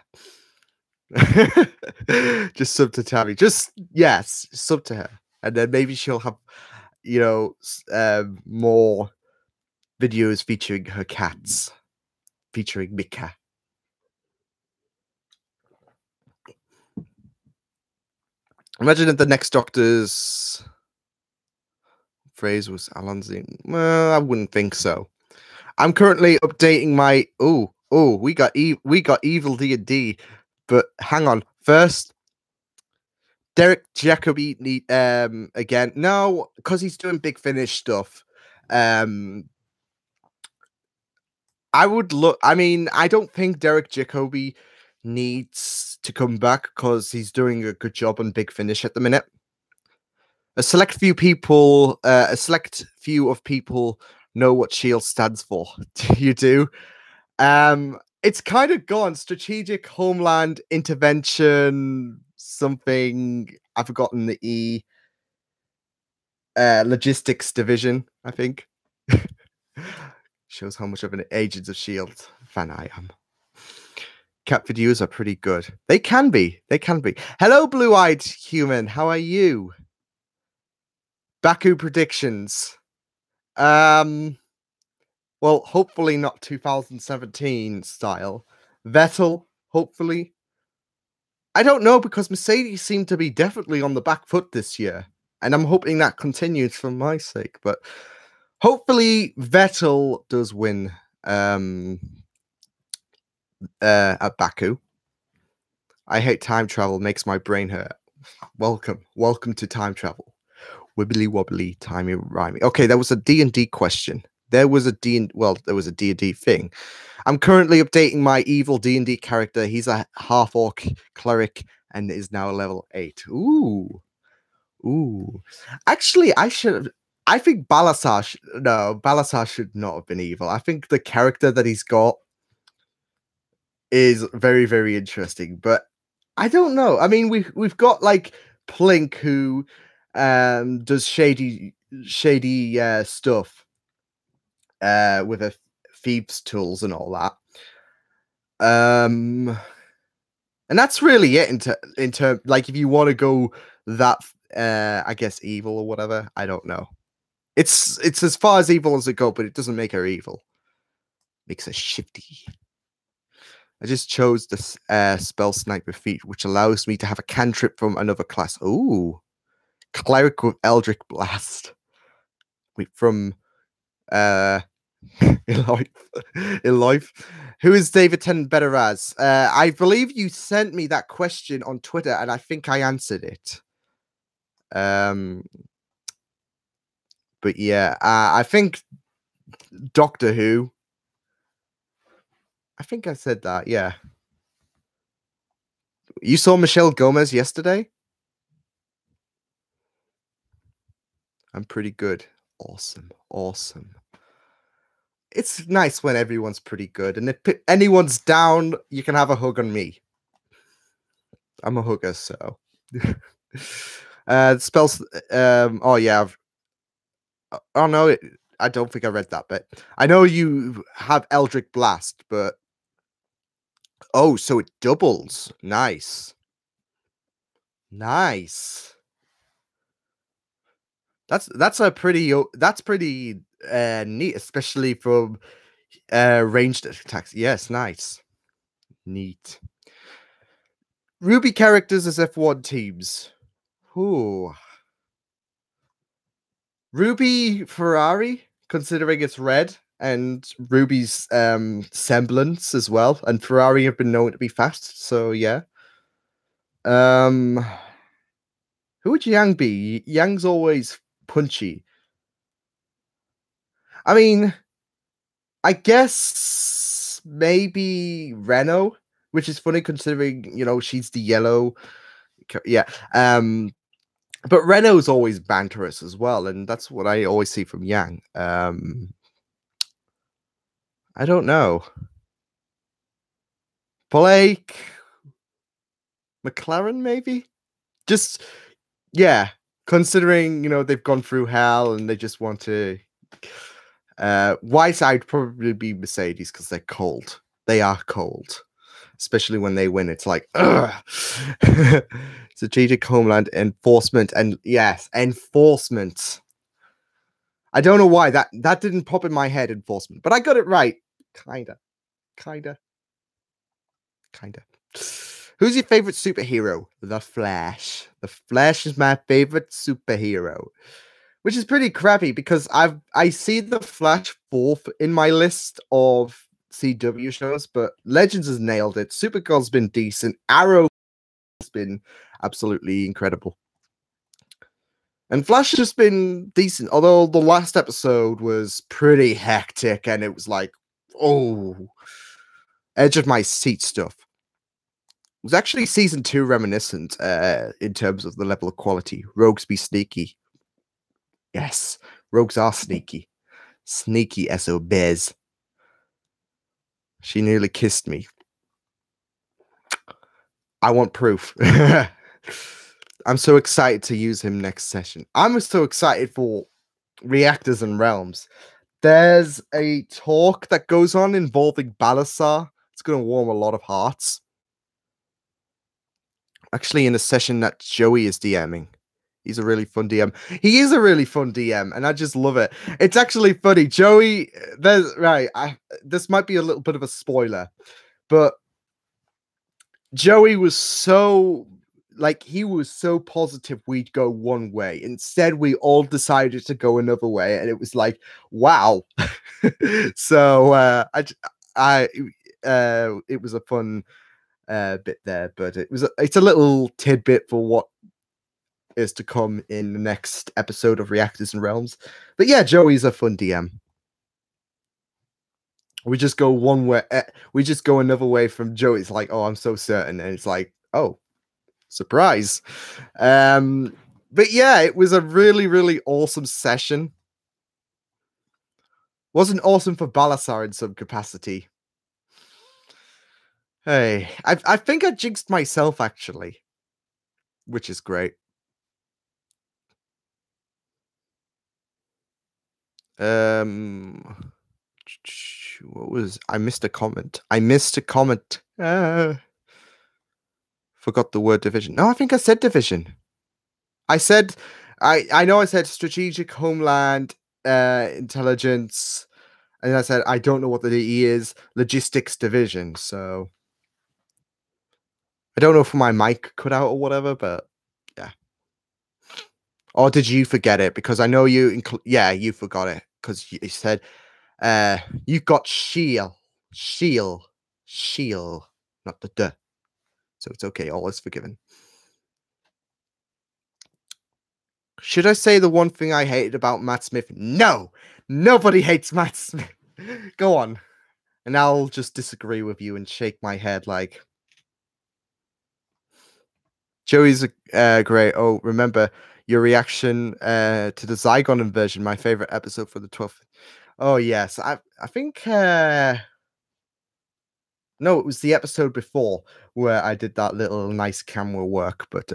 Just sub to Tammy. Just yes, sub to her. And then maybe she'll have, more videos featuring her cats, featuring Mika. Imagine if the next Doctor's phrase was Alanzine. Well, I wouldn't think so. I'm currently updating my. We got evil D&D, but hang on. First, Derek Jacobi again. No, because he's doing Big Finish stuff. I would look. I mean, I don't think Derek Jacobi needs to come back because he's doing a good job on Big Finish at the minute. A select few of people know what Shield stands for. You do. It's kind of gone strategic homeland intervention. Something I've forgotten the E. Logistics division, I think. Shows how much of an Agents of Shield fan I am. Cat videos are pretty good. They can be. Hello, blue-eyed human. How are you? Baku predictions. Well, hopefully not 2017 style. Vettel, hopefully. I don't know because Mercedes seem to be definitely on the back foot this year, and I'm hoping that continues for my sake. But hopefully Vettel does win at Baku. I hate time travel, makes my brain hurt. Welcome to time travel. Wibbly wobbly, timey wimey. Okay, there was a D&D question. There was a D&D thing. I'm currently updating my evil D&D character. He's a half-orc cleric and is now level 8. Ooh. Actually, I think Balasar should not have been evil. I think the character that he's got is very, very interesting, but I don't know. I mean, we've got like Plink who does shady stuff with a thieves tools and all that. And that's really it in term like if you want to go that I guess evil or whatever. I don't know. It's as far as evil as it goes, but it doesn't make her evil. Makes her shifty. I just chose the spell Sniper Feet, which allows me to have a cantrip from another class. Ooh. Cleric with Eldritch Blast. Wait, from in life. Who is David Tennant better as? I believe you sent me that question on Twitter, and I think I answered it. But yeah, I think Doctor Who. I think I said that. Yeah. You saw Michelle Gomez yesterday? I'm pretty good. Awesome. It's nice when everyone's pretty good, and if anyone's down, you can have a hug on me. I'm a hugger, so. Spells. Oh yeah. Oh no, I don't think I read that bit. I know you have Eldritch Blast, but so it doubles. Nice. That's pretty neat, especially from ranged attacks. Yes, nice. Neat. Ruby characters as F1 teams. Ooh. Ruby Ferrari, considering it's red, and Ruby's semblance as well. And Ferrari have been known to be fast, so yeah. Who would Yang be? Yang's always punchy. I mean, I guess maybe Renault, which is funny considering, she's the yellow. Yeah. But Renault's always banterous as well, and that's what I always see from Yang. I don't know. Blake McLaren, maybe? Just, yeah, considering, they've gone through hell and they just want to White, I'd probably be Mercedes because they're cold. They are cold, especially when they win. It's like, ugh. Strategic Homeland Enforcement, and yes, enforcement. I don't know why that didn't pop in my head, enforcement, but I got it right. Kinda, kinda, kinda. Who's your favorite superhero? The Flash. The Flash is my favorite superhero, which is pretty crappy because I see the Flash fourth in my list of CW shows, but Legends has nailed it. Supergirl's been decent. Arrow has been absolutely incredible. And Flash has just been decent, although the last episode was pretty hectic and it was like, oh, edge of my seat stuff. It was actually season 2 reminiscent in terms of the level of quality. Rogues be sneaky. Yes, rogues are sneaky. Sneaky SOBs. She nearly kissed me. I want proof. I'm so excited to use him next session. I'm so excited for Reactors and Realms. There's a talk that goes on involving Balasar. It's going to warm a lot of hearts. Actually, in a session that Joey is DMing. He's a really fun DM. He is a really fun DM, and I just love it. It's actually funny. Joey, this might be a little bit of a spoiler, but Joey was so he was so positive we'd go one way. Instead, we all decided to go another way, and it was like, wow. So it was a fun bit there, but it's a little tidbit for what is to come in the next episode of Reactors and Realms. But yeah, Joey's a fun DM. We just go one way, we just go another way from Joey's like, oh, I'm so certain, and it's like, oh, surprise. But yeah, it was a really, really awesome session. Wasn't awesome for Balasar in some capacity. Hey, I think I jinxed myself actually, which is great. What was I missed a comment? Forgot the word division. No, I think I said division. I said I know I said strategic homeland intelligence, and I said I don't know what the DE is, logistics division. So I don't know if my mic cut out or whatever, but yeah. Or did you forget it? Because I know you you forgot it because you said you got shield, not the duh. So it's okay, all is forgiven. Should I say the one thing I hated about Matt Smith? No! Nobody hates Matt Smith. Go on. And I'll just disagree with you and shake my head like Joey's great. Oh, remember your reaction to the Zygon inversion, my favorite episode for the 12th. Oh yes. I think no, it was the episode before where I did that little nice camera work, but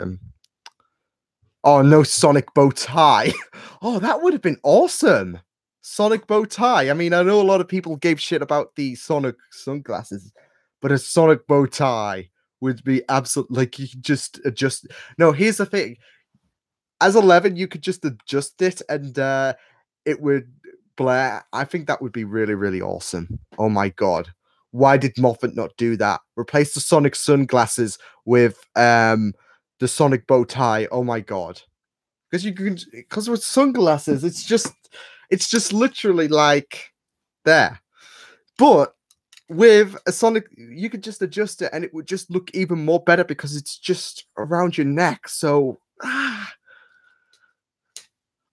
oh, no Sonic bow tie. Oh, that would have been awesome. Sonic bow tie. I mean, I know a lot of people gave shit about the Sonic sunglasses, but a Sonic bow tie would be absolute. Like you could just adjust. No, here's the thing. As 11, you could just adjust it, and it would blare. I think that would be really, really awesome. Oh my god, why did Moffat not do that? Replace the Sonic sunglasses with the Sonic bow tie. Oh my god. Because with sunglasses, it's just literally like there. But with a Sonic, you could just adjust it and it would just look even more better because it's just around your neck. So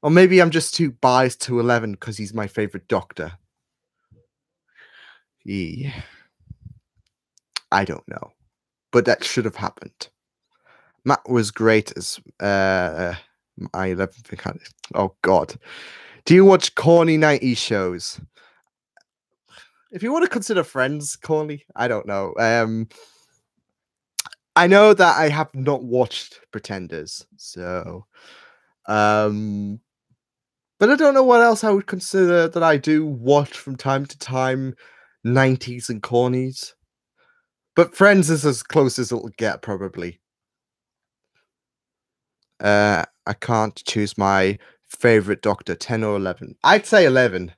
or maybe I'm just too biased to 11 because he's my favorite Doctor. Yeah. I don't know. But that should have happened. Matt was great as my 11th. Oh god. Do you watch corny 90s shows? If you want to consider Friends corny, I don't know. I know that I have not watched Pretenders, so But I don't know what else I would consider that I do watch from time to time, 90s and cornies. But Friends is as close as it'll get, probably. I can't choose my favorite Doctor, 10 or 11. I'd say 11.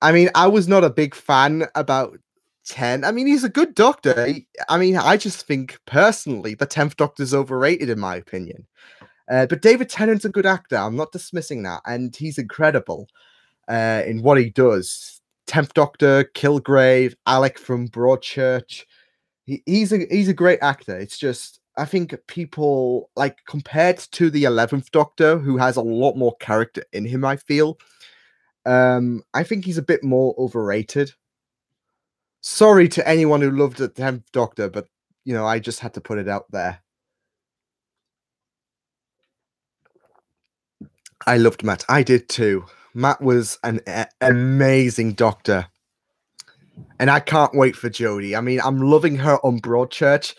I mean, I was not a big fan about 10. I mean, he's a good Doctor. I mean, I just think personally the 10th Doctor's overrated in my opinion. But David Tennant's a good actor. I'm not dismissing that, and he's incredible in what he does. 10th Doctor, Kilgrave, Alec from Broadchurch. He's a great actor. It's just I think people like compared to the 11th Doctor, who has a lot more character in him. I feel. I think he's a bit more overrated. Sorry to anyone who loved the 10th Doctor, but I just had to put it out there. I loved Matt. I did too. Matt was an amazing Doctor. And I can't wait for Jodie. I mean, I'm loving her on Broadchurch.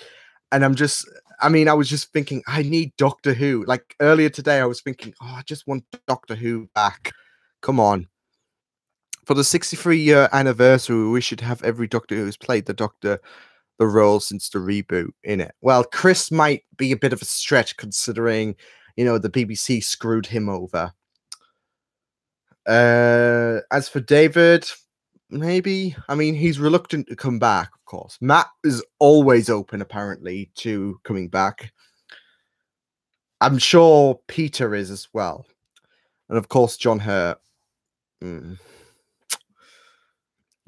And I was just thinking, I need Doctor Who. Like earlier today, I was thinking, oh, I just want Doctor Who back. Come on. For the 63-year anniversary, we should have every Doctor who's played the role since the reboot in it. Well, Chris might be a bit of a stretch considering, the BBC screwed him over. As for David, maybe. I mean, he's reluctant to come back, of course. Matt is always open, apparently, to coming back. I'm sure Peter is as well. And of course, John Hurt. You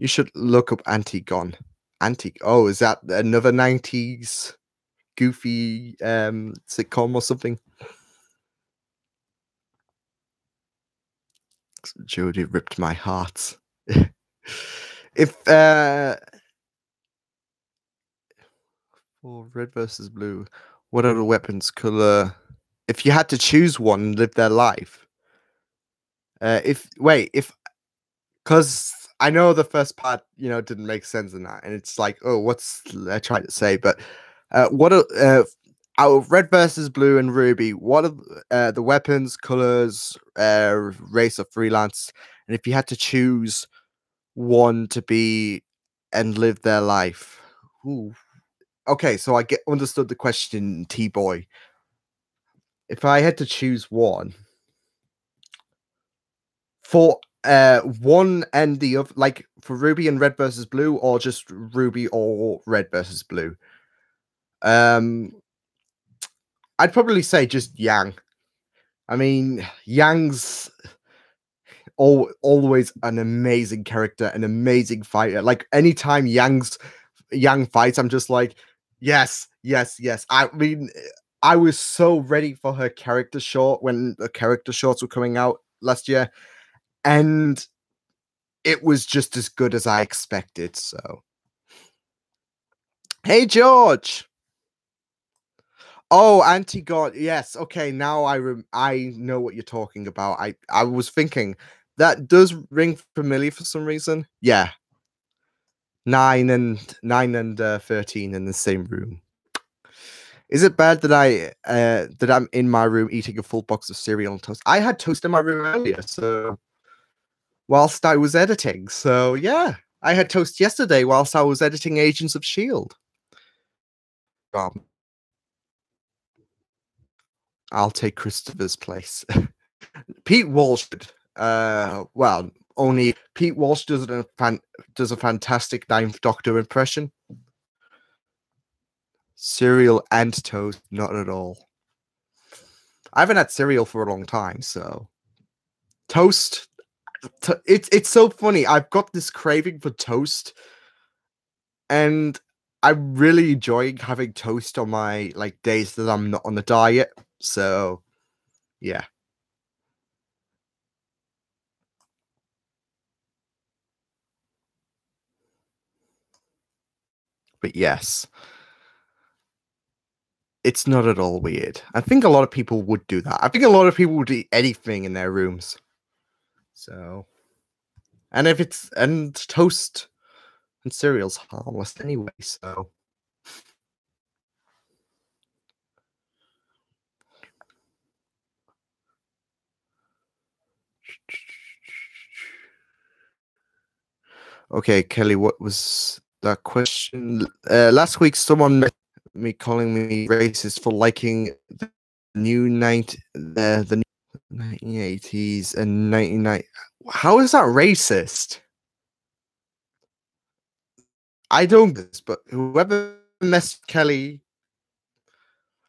should look up Antigone. Oh, is that another 90s goofy sitcom or something? Jodie ripped my heart. If for red versus blue, what are the weapons color? If you had to choose one and live their life, because I know the first part, didn't make sense in that, and it's like, oh, what's I trying to say? But what are out of red versus blue and ruby? What are the weapons, colors, race of freelance? And if you had to choose one to be and live their life, ooh. Okay, so I understood the question, T-boy. If I had to choose one for one and the other, like for Ruby and Red versus Blue, or just Ruby or Red versus Blue, I'd probably say just Yang. I mean, Yang's always an amazing character, an amazing fighter. Like anytime Yang fights, I'm just like, yes, yes, yes. I mean, I was so ready for her character short when the character shorts were coming out last year, and it was just as good as I expected. So, hey, George. Oh, Antigone. Yes. Okay. Now I know what you're talking about. I was thinking that does ring familiar for some reason. Yeah. 9 and 13 in the same room. Is it bad that I'm in my room eating a full box of cereal and toast? I had toast in my room earlier, so whilst I was editing. So yeah, I had toast yesterday whilst I was editing Agents of Shield. I'll take Christopher's place. Pete Walsh. Well, only Pete Walsh does a fantastic Ninth Doctor impression. Cereal and toast, not at all. I haven't had cereal for a long time, so toast. It's so funny. I've got this craving for toast, and I'm really enjoying having toast on my days that I'm not on the diet. So, yeah. But yes, it's not at all weird. I think a lot of people would do that. I think a lot of people would eat anything in their rooms. So, and toast and cereal's harmless anyway. So, Okay, Kelly, what was that question? Last week, someone met me calling me racist for liking the the new 1980s and 1990. How is that racist? I don't get this, but whoever messaged Kelly,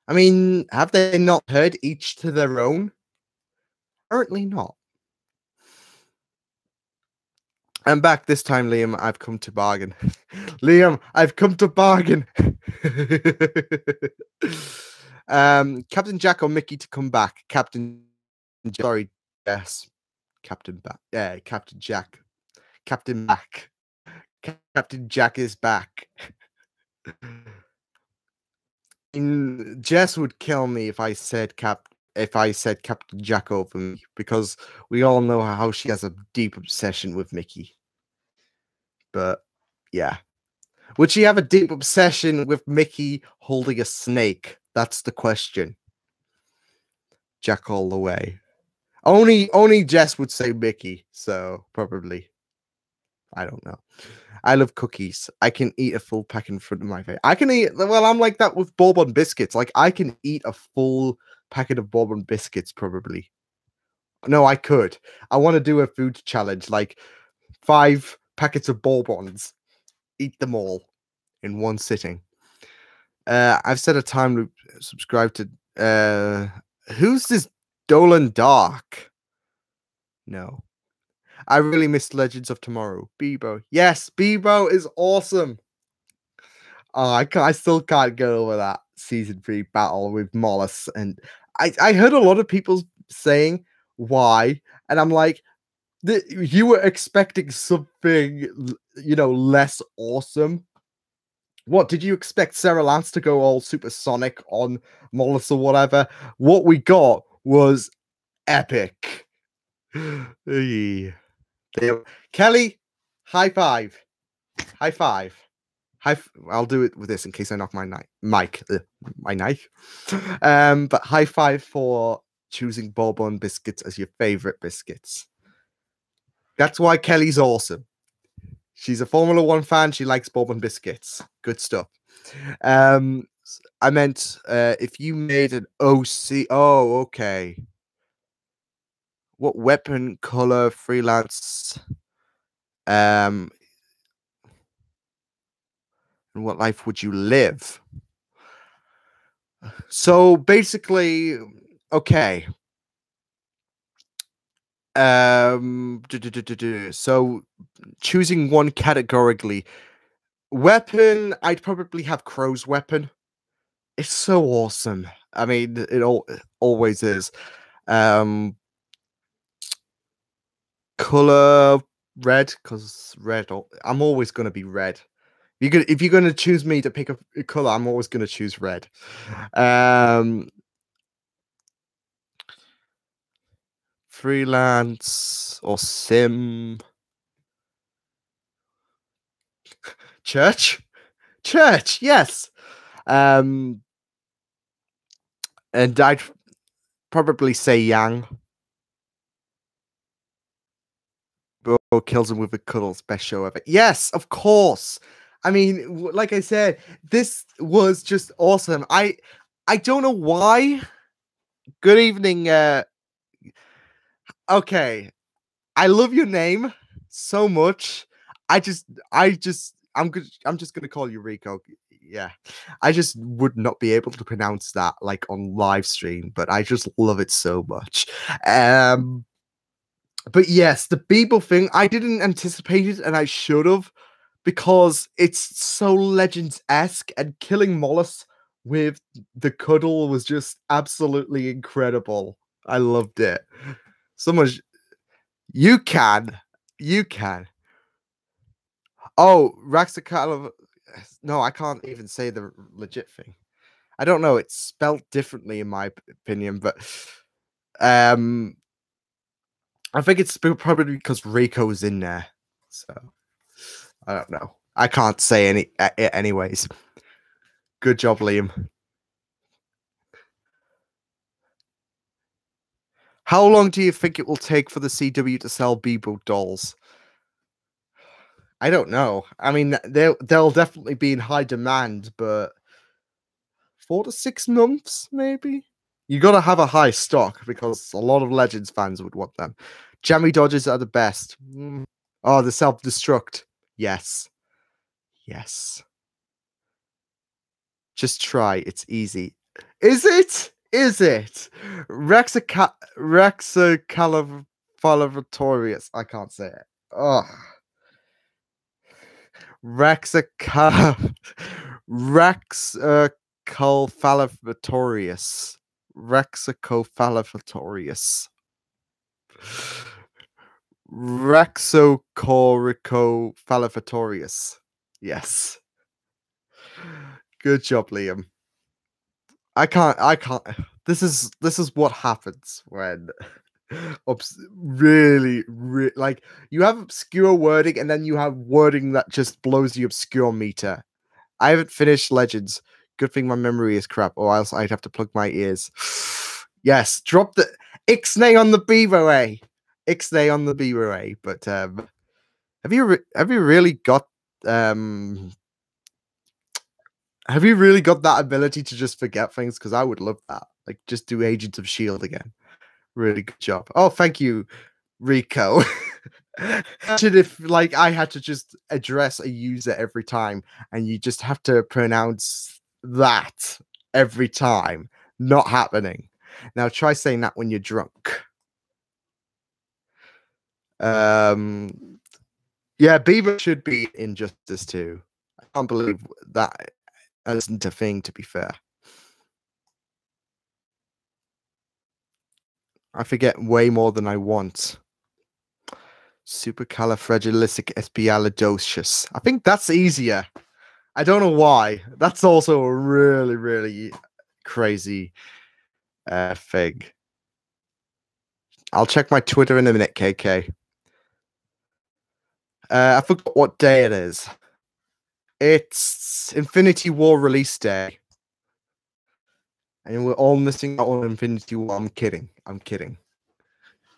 I mean, have they not heard each to their own? Apparently not. I'm back this time, Liam. I've come to bargain. Liam, I've come to bargain. Captain Jack or Mickey to come back. Sorry, yes. Captain back. Yeah, Captain Jack. Captain back. Captain Jack is back. Jess would kill me if I said Captain Jack over me, because we all know how she has a deep obsession with Mickey. But yeah. Would she have a deep obsession with Mickey holding a snake? That's the question. Jack all the way. Only Jess would say Mickey, so probably. I don't know. I love cookies. I can eat a full pack in front of my face. I can eat. Well, I'm like that with bourbon biscuits. Like I can eat a full packet of bourbon biscuits probably. No, I could. I want to do a food challenge, like 5 packets of bourbons. Eat them all in one sitting. I've set a time to subscribe to. Who's this Dolan Dark? No, I really missed Legends of Tomorrow. Bebo, yes, Bebo is awesome. Oh, I still can't get over that season 3 battle with Mollis, and I heard a lot of people saying why, and I'm like, you were expecting something, less awesome. What did you expect Sarah Lance to go all supersonic on Mollis or whatever? What we got was epic. Eey. Kelly, high five. High five. I'll do it with this in case I knock my my knife. But high five for choosing bourbon biscuits as your favorite biscuits. That's why Kelly's awesome. She's a Formula One fan. She likes bourbon biscuits. Good stuff. I meant if you made an OC. Oh, okay. What weapon, color, freelance, and what life would you live? So basically, okay. So choosing one categorically. Weapon, I'd probably have Crow's weapon. It's so awesome. I mean, it always is. Color red, because red. I'm always gonna be red. If you're gonna choose me to pick a color, I'm always gonna choose red. Freelance or sim. Church, yes. And I'd probably say Yang. Bo kills him with a cuddles. Best show ever. Yes, of course. I mean, like I said, this was just awesome. I don't know why. Good evening. Okay, I love your name so much. I'm just gonna call you Rico. Yeah, I just would not be able to pronounce that like on live stream, but I just love it so much. But yes, the Beeble thing, I didn't anticipate it, and I should have, because it's so Legends-esque, and killing Mollis with the cuddle was just absolutely incredible. I loved it. So much. You can. You can. Oh, Raxacala. No, I can't even say the legit thing. I don't know. It's spelled differently in my opinion, but um, I think it's probably because Rico's in there. So I don't know. I can't say anyways. Good job, Liam. How long do you think it will take for the CW to sell Bebo dolls? I don't know. I mean, they'll definitely be in high demand, but 4 to 6 months, maybe. You got to have a high stock because a lot of Legends fans would want them. Jammy Dodgers are the best. Oh, the self-destruct. Yes. Yes. Just try. It's easy. Is it? Is it? Rexacalavatorius. I can't say it. Oh. Rexacal Rexacalfalatorius. Rexacofalatorius. Rexocoricofalatorius. Yes. Good job, Liam. I can't. This is what happens when really like you have obscure wording and then you have wording that just blows the obscure meter. I haven't finished Legends. Good thing my memory is crap, or else I'd have to plug my ears. Yes, drop the Ixnay on the Beaver A. Ixnay on the Beaver A. But have you really got have you really got that ability to just forget things? Because I would love that. Like, just do Agents of Shield again. Really good job. Oh, thank you, Rico. Imagine if, like, I had to just address a user every time, and you just have to pronounce that every time. Not happening. Now try saying that when you're drunk. Yeah, Beaver should be Injustice too. I can't believe that isn't a thing, to be fair. I forget way more than I want. Supercalifragilisticexpialidocious. I think that's easier. I don't know why. That's also a really, really crazy thing. I'll check my Twitter in a minute, KK. I forgot what day it is. It's Infinity War release day. And we're all missing out on Infinity War. I'm kidding. I'm kidding.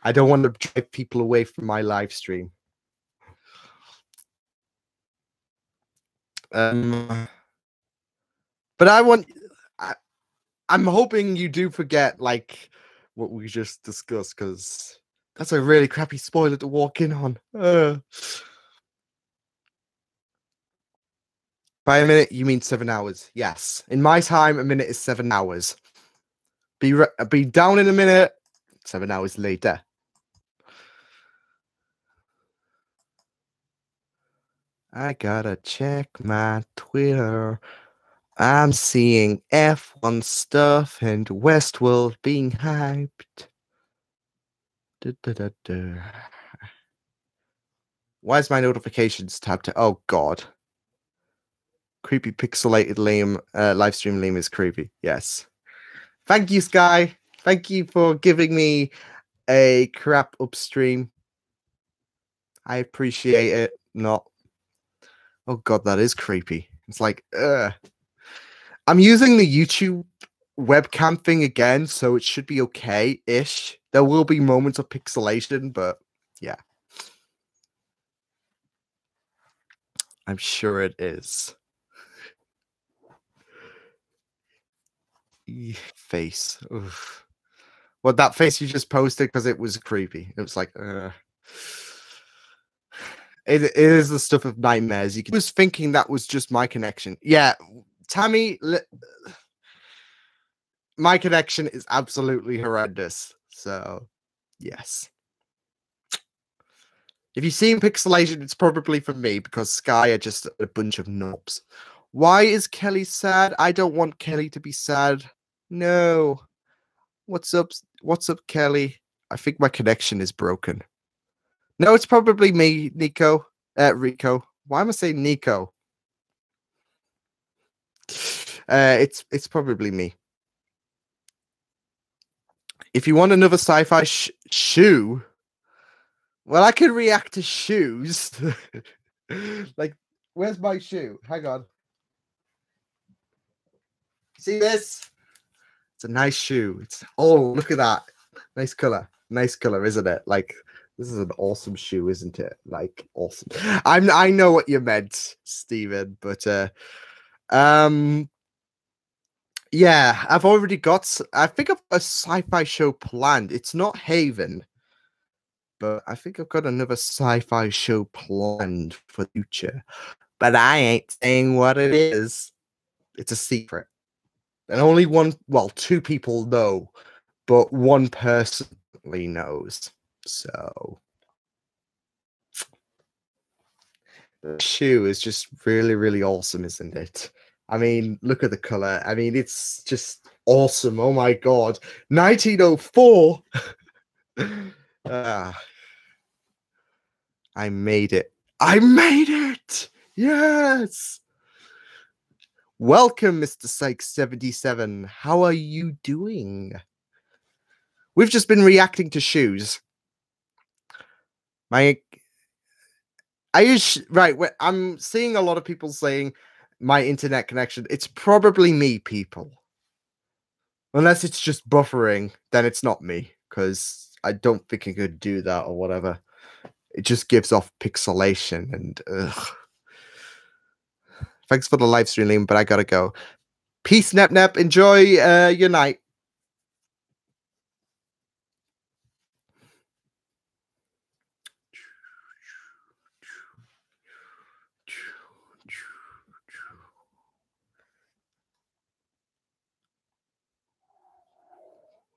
I don't want to drive people away from my live stream. But I'm hoping you do forget, like, what we just discussed, because that's a really crappy spoiler to walk in on. By a minute, you mean 7 hours. Yes. In my time, a minute is 7 hours. Be down in a minute, 7 hours later. I gotta check my Twitter. I'm seeing F1 stuff and Westworld being hyped. Why is my notifications tabbed to? Oh, God. Creepy pixelated Liam, live stream Liam is creepy. Yes. Thank you, Sky. Thank you for giving me a crap upstream. I appreciate it. Not. Oh, God, that is creepy. It's like, I'm using the YouTube webcam thing again, so it should be okay-ish. There will be moments of pixelation, but yeah. I'm sure it is. Face. Oof. Well, that face you just posted, because it was creepy. It was like, it is the stuff of nightmares. I was thinking that was just my connection. Yeah, Tammy, my connection is absolutely horrendous. So, yes. If you've seen pixelation, it's probably for me, because Sky are just a bunch of knobs. Why is Kelly sad? I don't want Kelly to be sad. No. What's up? What's up, Kelly? I think my connection is broken. No, it's probably me, Nico. Rico. Why am I saying Nico? It's probably me. If you want another sci-fi shoe, well, I can react to shoes. Like, where's my shoe? Hang on. See this? It's a nice shoe. It's look at that. Nice color, isn't it? Like, This is an awesome shoe, isn't it? Like awesome. I know what you meant, Stephen, but um yeah, I've already got I think I've got a sci-fi show planned. It's not Haven, but I think I've got another sci-fi show planned for the future. But I ain't saying what it is. It's a secret. And only two people know, but one person knows. So the shoe is just really, really awesome, isn't it? I mean, look at the color. I mean, it's just awesome. Oh my god. 1904. Ah, I made it. I made it. Yes. Welcome, Mr. Sykes 77. How are you doing? We've just been reacting to shoes. My I use right. I'm seeing a lot of people saying my internet connection. It's probably me, people. Unless it's just buffering, then it's not me because I don't think it could do that or whatever. It just gives off pixelation and ugh. Thanks for the live stream, Liam, but I gotta go. Peace, Nep Nep. Enjoy your night.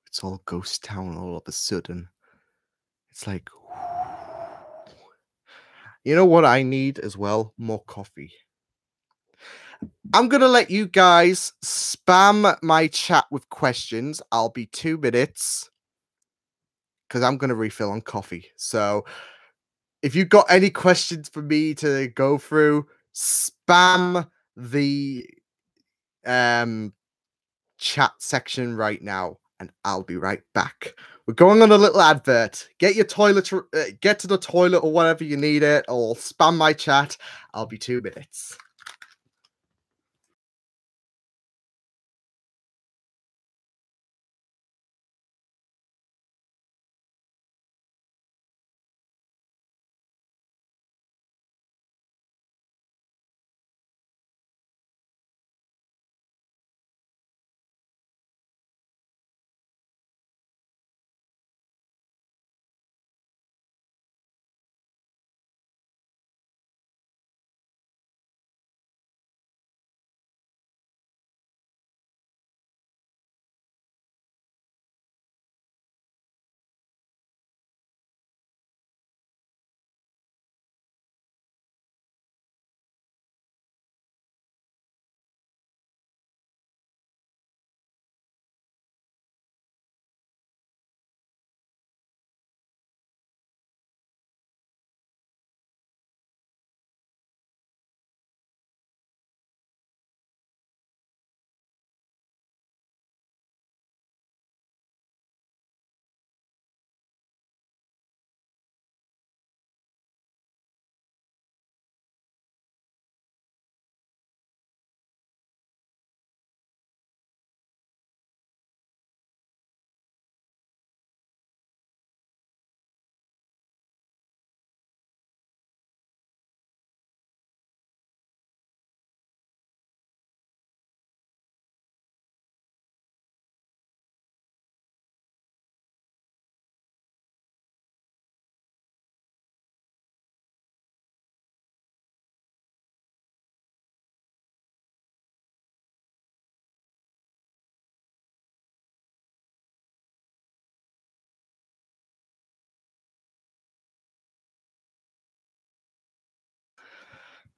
It's all ghost town all of a sudden. It's like, you know what I need as well? More coffee. I'm going to let you guys spam my chat with questions. I'll be 2 minutes because I'm going to refill on coffee. So if you've got any questions for me to go through, spam the chat section right now and I'll be right back. We're going on a little advert. Get your toilet, get to the toilet or whatever you need it, or spam my chat. I'll be 2 minutes.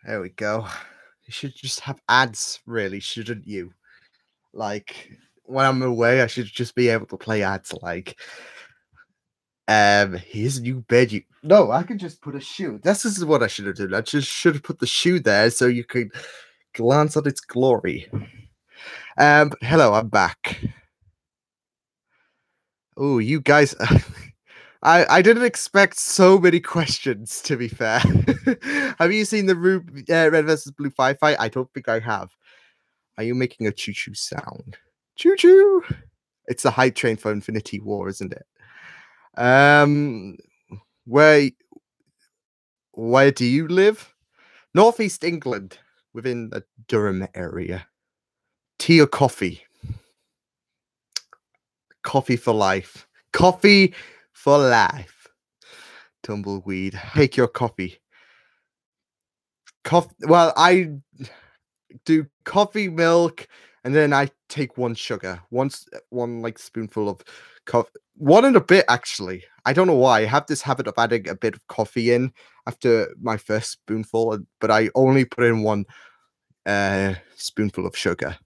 There we go. You should just have ads, really, shouldn't you? Like when I'm away, I should just be able to play ads like here's a new bed. You no, I could just put a shoe. This is what I should have done. I just should have put the shoe there so you could glance at its glory. But hello, I'm back. Oh, you guys I didn't expect so many questions, to be fair. Have you seen the Red versus Blue firefight? I don't think I have. Are you making a choo-choo sound? Choo-choo! It's the hype train for Infinity War, isn't it? Um, Where where do you live? Northeast England, within the Durham area. Tea or coffee? Coffee for life. Coffee for life. Tumbleweed. Take your coffee. Well, I do coffee, milk, and then I take one sugar, one like spoonful of coffee, one and a bit actually. I don't know why. I have this habit of adding a bit of coffee in after my first spoonful, but I only put in one spoonful of sugar.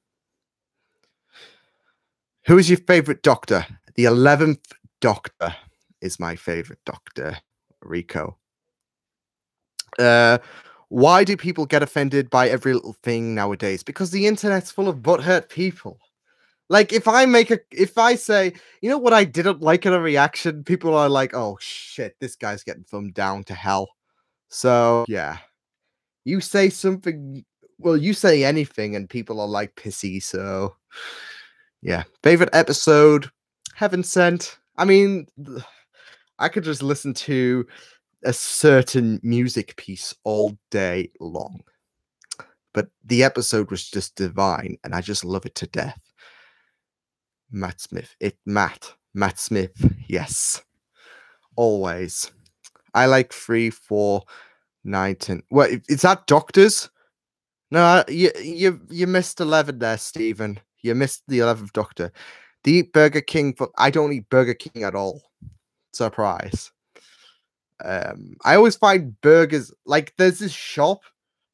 Who is your favorite doctor? The 11th Doctor is my favorite doctor, Rico. Why do people get offended by every little thing nowadays? Because the internet's full of butthurt people. Like if I say, you know what I didn't like in a reaction, people are like, oh shit, this guy's getting thumbed down to hell. So yeah. You say something, well, you say anything and people are like pissy, so yeah. Favorite episode? Heaven Sent. I mean, I could just listen to a certain music piece all day long. But the episode was just divine, and I just love it to death. Matt Smith. Matt Smith. Yes. Always. I like 3, 4, 9, 10. What is that Doctors? No, you missed 11 there, Stephen. You missed the 11th Doctor. Do you eat Burger King? I don't eat Burger King at all. Surprise. I always find burgers like there's this shop.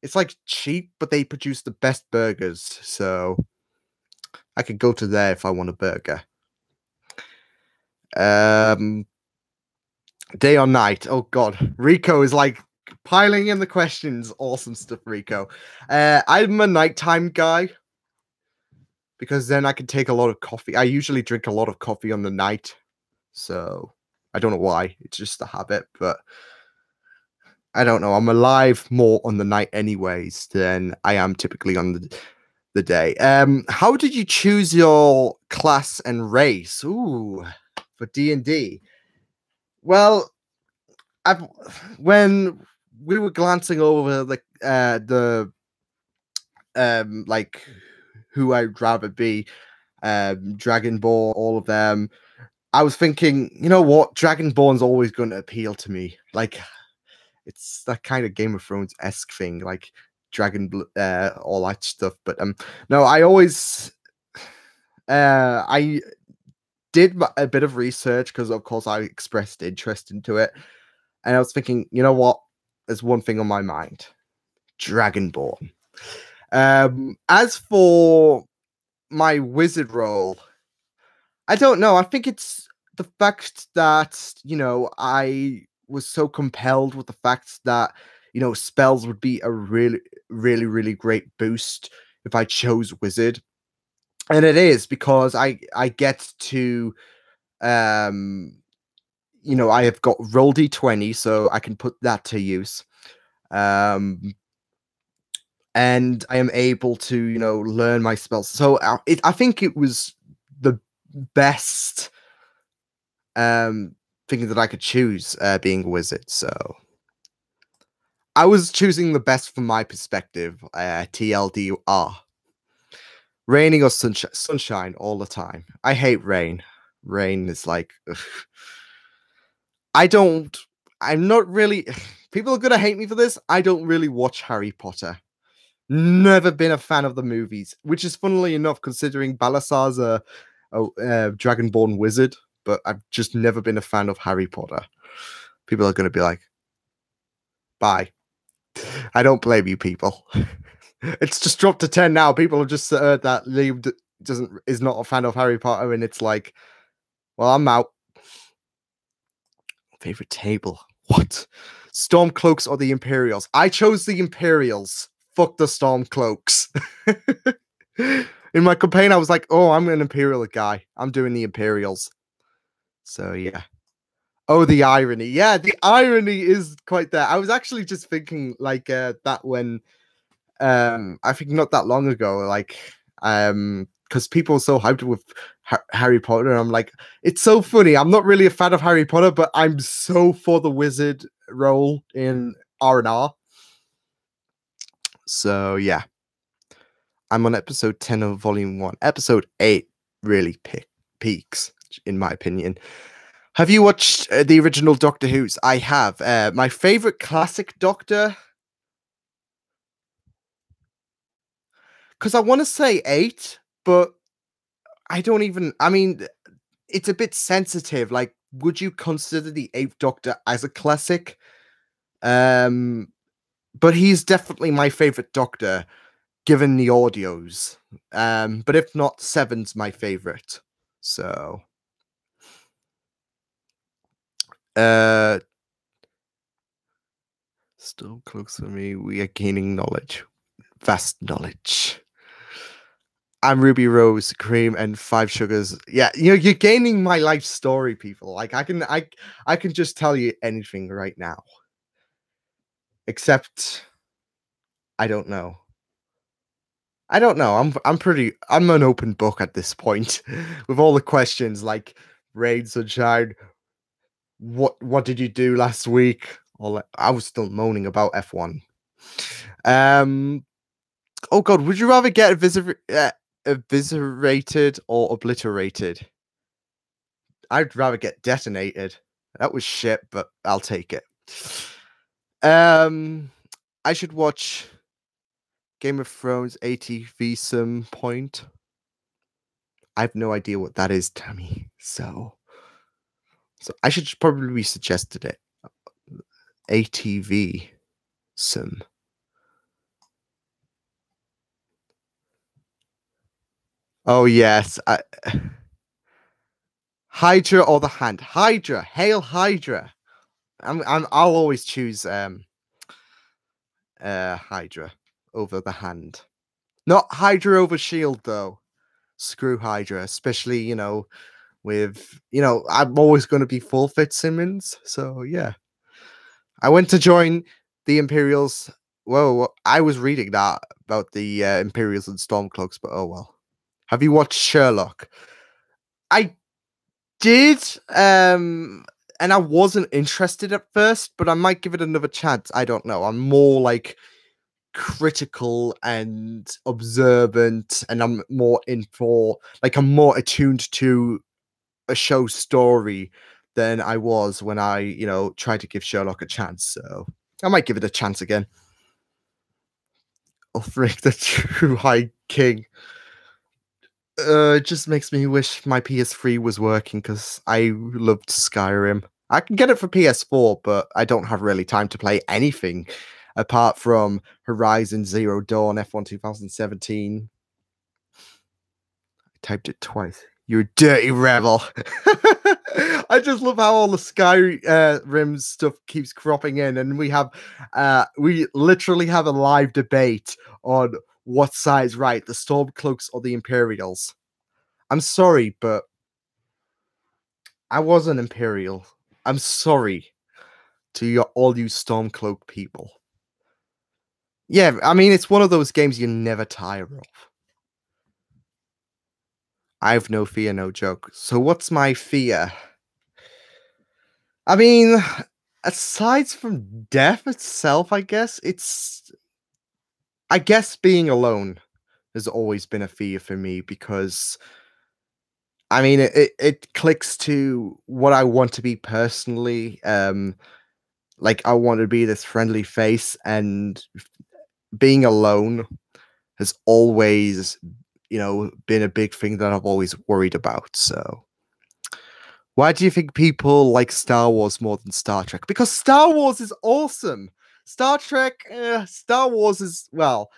It's like cheap, but they produce the best burgers. So I could go to there if I want a burger. Day or night? Oh god, Rico is like piling in the questions. Awesome stuff, Rico. I'm a nighttime guy because then I can take a lot of coffee. I usually drink a lot of coffee on the night, so I don't know why. It's just a habit, but I don't know. I'm alive more on the night anyways than I am typically on the day. How did you choose your class and race? Ooh, for D&D. Well, when we were glancing over the like who I'd rather be, Dragonborn, all of them, I was thinking, you know what, Dragonborn's always going to appeal to me. Like, it's that kind of Game of Thrones-esque thing, like all that stuff. But no, I always I did a bit of research because, of course, I expressed interest into it, and I was thinking, you know what? There's one thing on my mind: Dragonborn. As for my wizard role, I don't know. I think it's the fact that, I was so compelled with the fact that, spells would be a really, really, really great boost if I chose wizard. And it is because I get to, I have got roll d20, so I can put that to use. And I am able to, learn my spells. So I think it was the best thing that I could choose, being a wizard. So I was choosing the best from my perspective. TLDR. Raining or sunshine? Sunshine all the time. I hate rain. Rain is like, ugh. I'm not really. People are gonna hate me for this. I don't really watch Harry Potter. Never been a fan of the movies, which is funnily enough, considering Balasar's a Dragonborn wizard, but I've just never been a fan of Harry Potter. People are going to be like, bye. I don't blame you, people. It's just dropped to 10 now. People have just heard that Liam is not a fan of Harry Potter, and it's like, well, I'm out. Favorite table? What? Stormcloaks or the Imperials? I chose the Imperials. Fuck the Stormcloaks. In my campaign, I was like, oh, I'm an Imperial guy. I'm doing the Imperials. So, yeah. Oh, the irony. Yeah, the irony is quite there. I was actually just thinking like that when I think not that long ago, like because people are so hyped with Harry Potter, and I'm like, it's so funny. I'm not really a fan of Harry Potter, but I'm so for the wizard role in R&R. So yeah, I'm on episode 10 of volume 1. Episode 8 really peaks, in my opinion. Have you watched the original Doctor Who's? I have. My favorite classic Doctor, because I want to say 8, but I don't even. I mean, it's a bit sensitive. Like, would you consider the 8th Doctor as a classic? Um, but he's definitely my favorite Doctor, given the audios. But if not, 7's my favorite. So, still close to me. We are gaining knowledge, vast knowledge. I'm Ruby Rose, Cream, and 5 Sugars. Yeah, you're gaining my life story, people. Like I can just tell you anything right now. Except I don't know. I don't know. I'm an open book at this point with all the questions like Rain Sunshine. What did you do last week? I was still moaning about F1. Oh god, would you rather get eviscerated or obliterated? I'd rather get detonated. That was shit, but I'll take it. I should watch Game of Thrones ATV some point. I have no idea what that is, Tammy. So I should probably be suggested it. ATV some. Oh yes, Hydra or the Hand. Hydra, hail Hydra. I'll always choose Hydra over the Hand. Not Hydra over Shield though. Screw Hydra, especially with I'm always going to be full Fitzsimmons. So yeah, I went to join the Imperials. Whoa, I was reading that about the Imperials and Stormcloaks, but oh well. Have you watched Sherlock? I did, and I wasn't interested at first, but I might give it another chance. I don't know. I'm more like critical and observant, and I'm more I'm more attuned to a show story than I was when I, tried to give Sherlock a chance. So I might give it a chance again. Ulfric, the true High King. It just makes me wish my PS3 was working because I loved Skyrim. I can get it for PS4, but I don't have really time to play anything apart from Horizon Zero Dawn F1 2017. I typed it twice. You dirty rebel. I just love how all the Skyrim stuff keeps cropping in, and we literally have a live debate on what side's right, the Stormcloaks or the Imperials. I'm sorry, but I was an Imperial. I'm sorry to all you Stormcloak people. Yeah, I mean, it's one of those games you never tire of. I have no fear, no joke. So what's my fear? I mean, aside from death itself, I guess being alone has always been a fear for me because I mean it clicks to what I want to be personally. Like I want to be this friendly face, and being alone has always, been a big thing that I've always worried about. So why do you think people like Star Wars more than Star Trek? Because Star Wars is awesome. Star Trek, Star Wars is, well,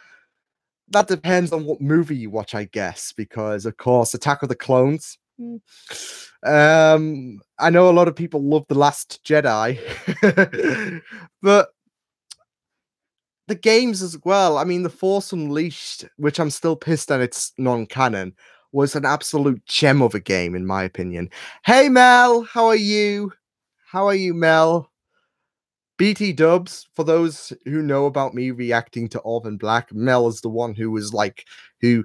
that depends on what movie you watch, I guess, because of course, Attack of the Clones. I know a lot of people love The Last Jedi, but the games as well. I mean, The Force Unleashed, which I'm still pissed that it's non-canon, was an absolute gem of a game, in my opinion. Hey, Mel, how are you? How are you, Mel? BT dubs, for those who know about me reacting to Orphan Black, Mel is the one who was like, who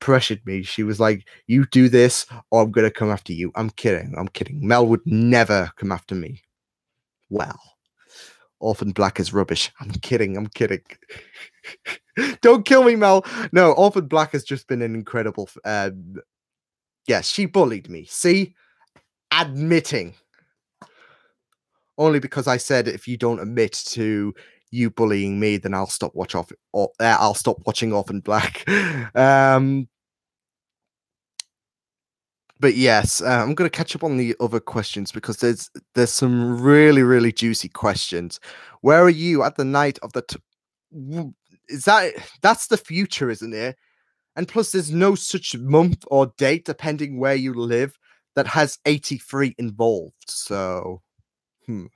pressured me. She was like, "You do this, or I'm gonna come after you." I'm kidding. I'm kidding. Mel would never come after me. Well, Orphan Black is rubbish. I'm kidding. I'm kidding. Don't kill me, Mel. No, Orphan Black has just been an incredible. Yes, she bullied me. See, admitting. Only because I said if you don't admit to you bullying me, then I'll stop I'll stop watching Orphan Black. But yes, I'm going to catch up on the other questions because there's some really juicy questions. Where are you at the night of the? Is that's the future, isn't it? And plus, there's no such month or date, depending where you live, that has 83 involved. So, time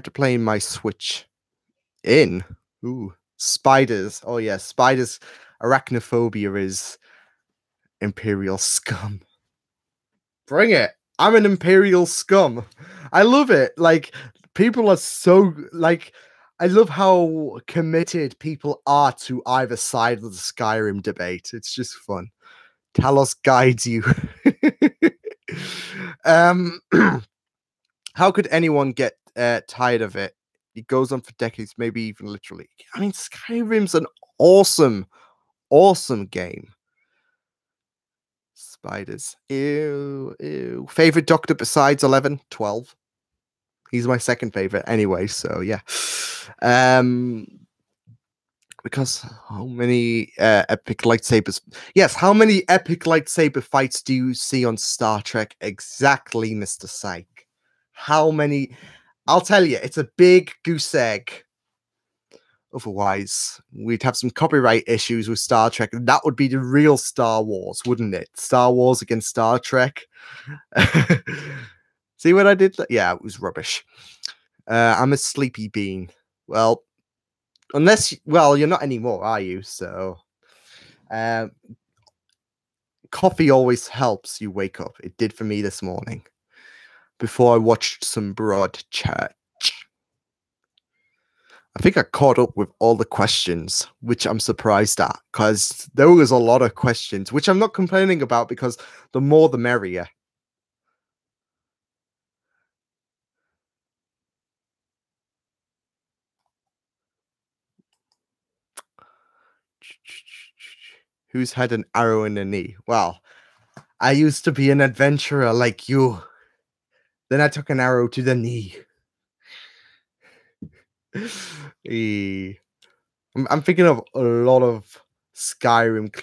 to play my Switch in. Ooh, spiders. Oh yeah, spiders. Arachnophobia is imperial scum. Bring it. I'm an imperial scum. I love it. Like, people are so like, I love how committed people are to either side of the Skyrim debate. It's just fun. Talos guides you. um how could anyone get tired of it? It goes on for decades, maybe even literally. I mean, Skyrim's an awesome game. Spiders. Ew. Favorite Doctor besides 11? 12. He's my second favorite anyway, so yeah. Because how many epic lightsabers? Yes, how many epic lightsaber fights do you see on Star Trek? Exactly, Mr. Psych. How many? I'll tell you, it's a big goose egg. Otherwise, we'd have some copyright issues with Star Trek, and that would be the real Star Wars, wouldn't it? Star Wars against Star Trek. See what I did? Yeah, it was rubbish. I'm a sleepy bean. Well, you're not anymore, are you? So, coffee always helps you wake up. It did for me this morning before I watched some broad church. I think I caught up with all the questions, which I'm surprised at because there was a lot of questions, which I'm not complaining about because the more the merrier. Who's had an arrow in the knee? Well, I used to be an adventurer like you. Then I took an arrow to the knee. I'm thinking of a lot of Skyrim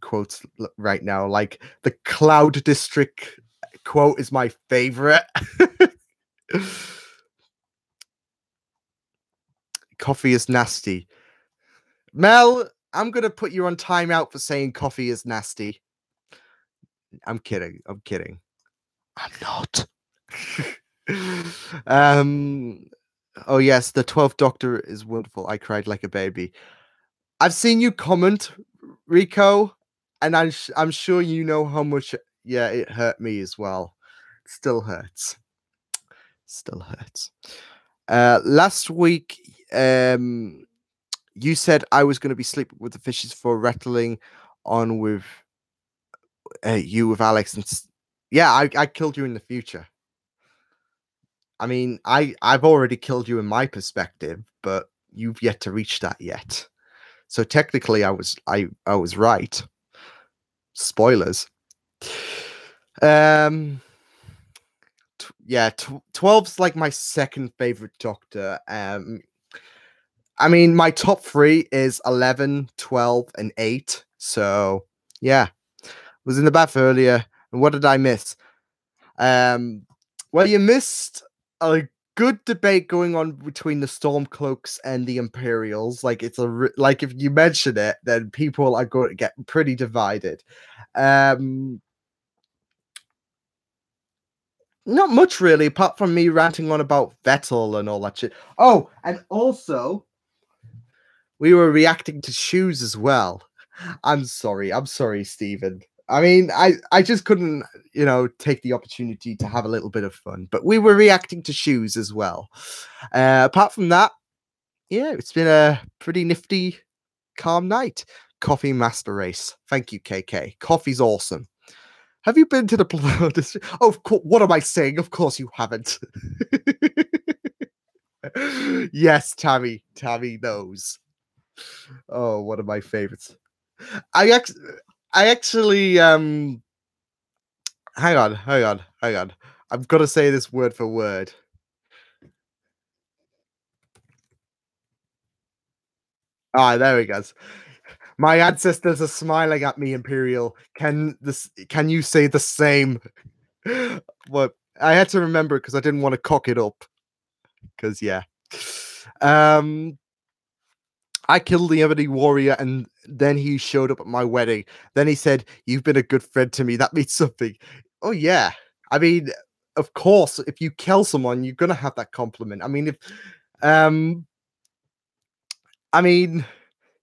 quotes right now. Like the Cloud District quote is my favorite. Coffee is nasty. Mel, I'm gonna put you on timeout for saying coffee is nasty. I'm kidding. I'm not. Oh yes, the 12th Doctor is wonderful. I cried like a baby. I've seen you comment, Rico, and I'm sure you know how much. Yeah, it hurt me as well. Still hurts. Last week, you said I was going to be sleeping with the fishes for rattling on with you with Alex, and yeah, I killed you in the future. I mean, I've already killed you in my perspective, but you've yet to reach that yet. So technically, I was right. Spoilers. Yeah, 12's like my second favorite Doctor. I mean, my top 3 is 11, 12, and 8. So yeah, was in the bath earlier. And what did I miss? Well, you missed a good debate going on between the Stormcloaks and the Imperials. Like it's like if you mention it, then people are going to get pretty divided. Not much really, apart from me ranting on about Vettel and all that shit. Oh, and also we were reacting to shoes as well. I'm sorry, Stephen. I mean, I just couldn't, take the opportunity to have a little bit of fun. But we were reacting to shoes as well. Apart from that, Yeah, it's been a pretty nifty, calm night. Coffee master race. Thank you, KK. Coffee's awesome. Have you been to the Oh, of course. What am I saying? Of course you haven't. Yes, Tammy. Tammy knows. Oh, one of my favorites. I act- I actually hang on. I'm gonna say this word for word. Ah, there we go. My ancestors are smiling at me, Imperial. Can you say the same? What I had to remember because I didn't want to cock it up. Because yeah. Um I killed the Ebony Warrior and then he showed up at my wedding. Then he said, "You've been a good friend to me. That means something." Oh yeah. I mean, of course, if you kill someone, you're gonna have that compliment. I mean, if um I mean,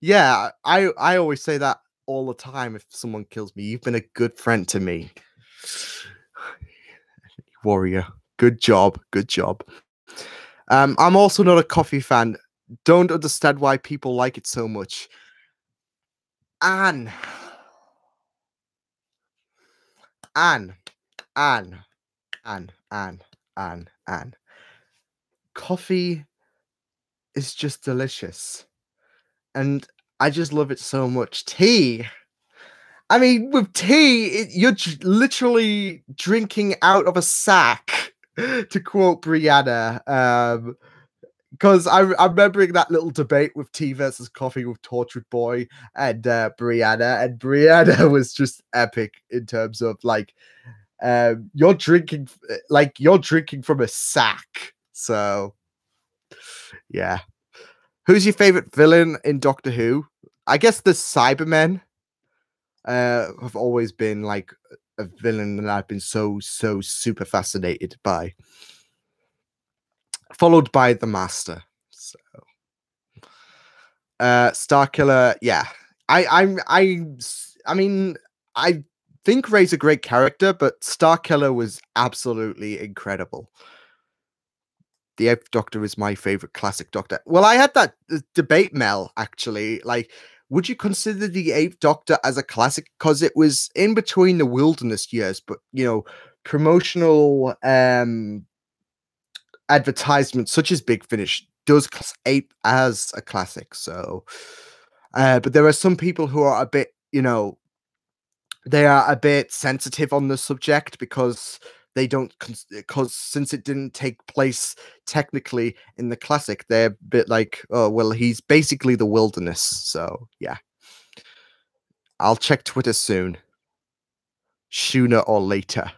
yeah, I always say that all the time if someone kills me. You've been a good friend to me. Warrior. Good job. Good job. I'm also not a coffee fan. Don't understand why people like it so much. Anne. Anne. Anne. Anne. Anne. Anne. Anne. Coffee is just delicious. And I just love it so much. Tea. I mean, with tea, you're literally drinking out of a sack, to quote Brianna. Because I'm remembering that little debate with tea versus coffee with Tortured Boy and Brianna, and Brianna was just epic in terms of like you're drinking from a sack. So yeah. Who's your favorite villain in Doctor Who? I guess the Cybermen have always been like a villain that I've been so super fascinated by, followed by the Master. So, Starkiller, yeah. I mean, I think Ray's a great character, but Starkiller was absolutely incredible. The Eighth Doctor is my favorite classic Doctor. Well, I had that debate, Mel. Actually, like, would you consider the Eighth Doctor as a classic? Because it was in between the Wilderness years, but promotional advertisements such as Big Finish does class Ape as a classic. So, but there are some people who are a bit, they are a bit sensitive on the subject because they don't because since it didn't take place technically in the classic, they're a bit like, oh well, he's basically the Wilderness. So yeah, I'll check Twitter soon, sooner or later.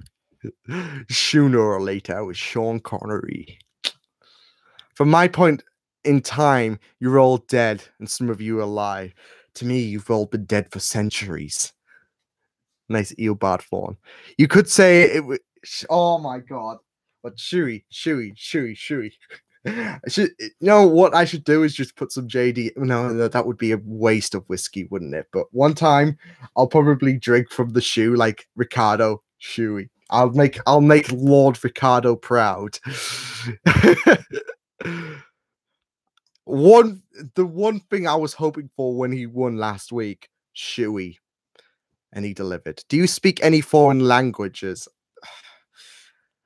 Sooner or later with Sean Connery. From my point in time, you're all dead, and some of you are alive. To me, you've all been dead for centuries. Nice Eobard form. You could say it would. Oh my god! But Shui. What I should do is just put some JD. No, that would be a waste of whiskey, wouldn't it? But one time, I'll probably drink from the shoe like Ricardo Shui. I'll make Lord Ricardo proud. One the one thing I was hoping for when he won last week, Shui, and he delivered. Do you speak any foreign languages?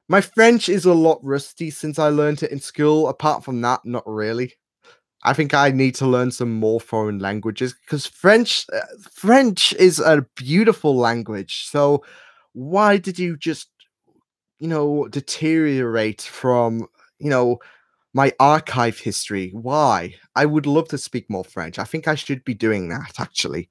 My French is a lot rusty since I learned it in school. Apart from that, not really. I think I need to learn some more foreign languages because French is a beautiful language. So why did you just, deteriorate from, you know, my archive history? Why? I would love to speak more French. I think I should be doing that actually.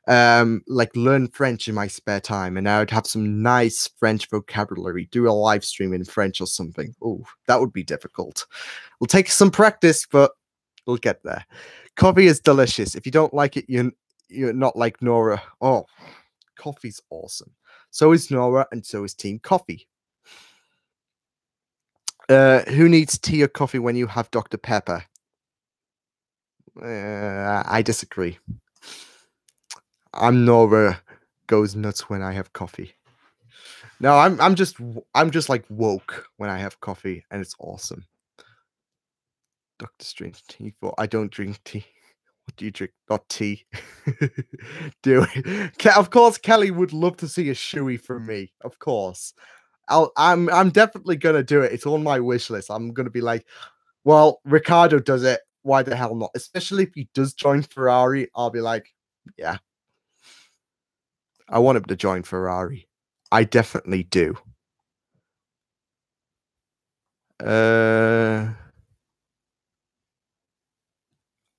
Like learn French in my spare time, and I would have some nice French vocabulary. Do a live stream in French or something. Oh, that would be difficult. We'll take some practice, but we'll get there. Coffee is delicious. If you don't like it, you're not like Nora. Oh, coffee's awesome. So is Nora, and so is Team Coffee. Who needs tea or coffee when you have Dr. Pepper? I disagree. I'm Nora goes nuts when I have coffee. No, I'm just like woke when I have coffee, and it's awesome. Dr. Strange tea for I don't drink tea. What do you drink? Not tea. Do it. Of course, Kelly would love to see a shoey from me. Of course. I'm definitely gonna do it. It's on my wish list. I'm gonna be like, well, Ricardo does it. Why the hell not? Especially if he does join Ferrari, I'll be like, yeah, I want him to join Ferrari. I definitely do. Uh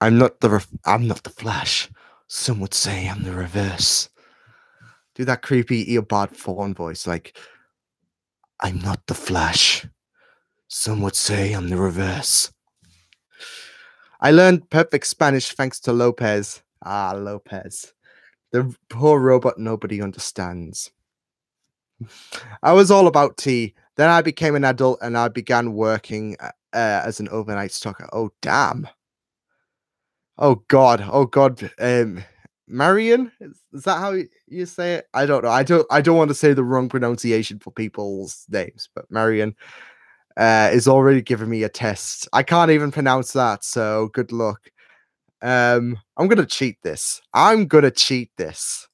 I'm not the Flash. Some would say I'm the reverse. Do that creepy earbud fawn voice, like I'm not the Flash. Some would say I'm the reverse. I learned perfect Spanish thanks to Lopez. Ah, Lopez. The poor robot nobody understands. I was all about tea. Then I became an adult and I began working as an overnight stalker. Oh, damn. Oh, God. Oh, God. Marion? Is that how you say it? I don't know. I don't want to say the wrong pronunciation for people's names, but Marion is already giving me a test. I can't even pronounce that, so good luck. I'm gonna cheat this. I'm gonna cheat this.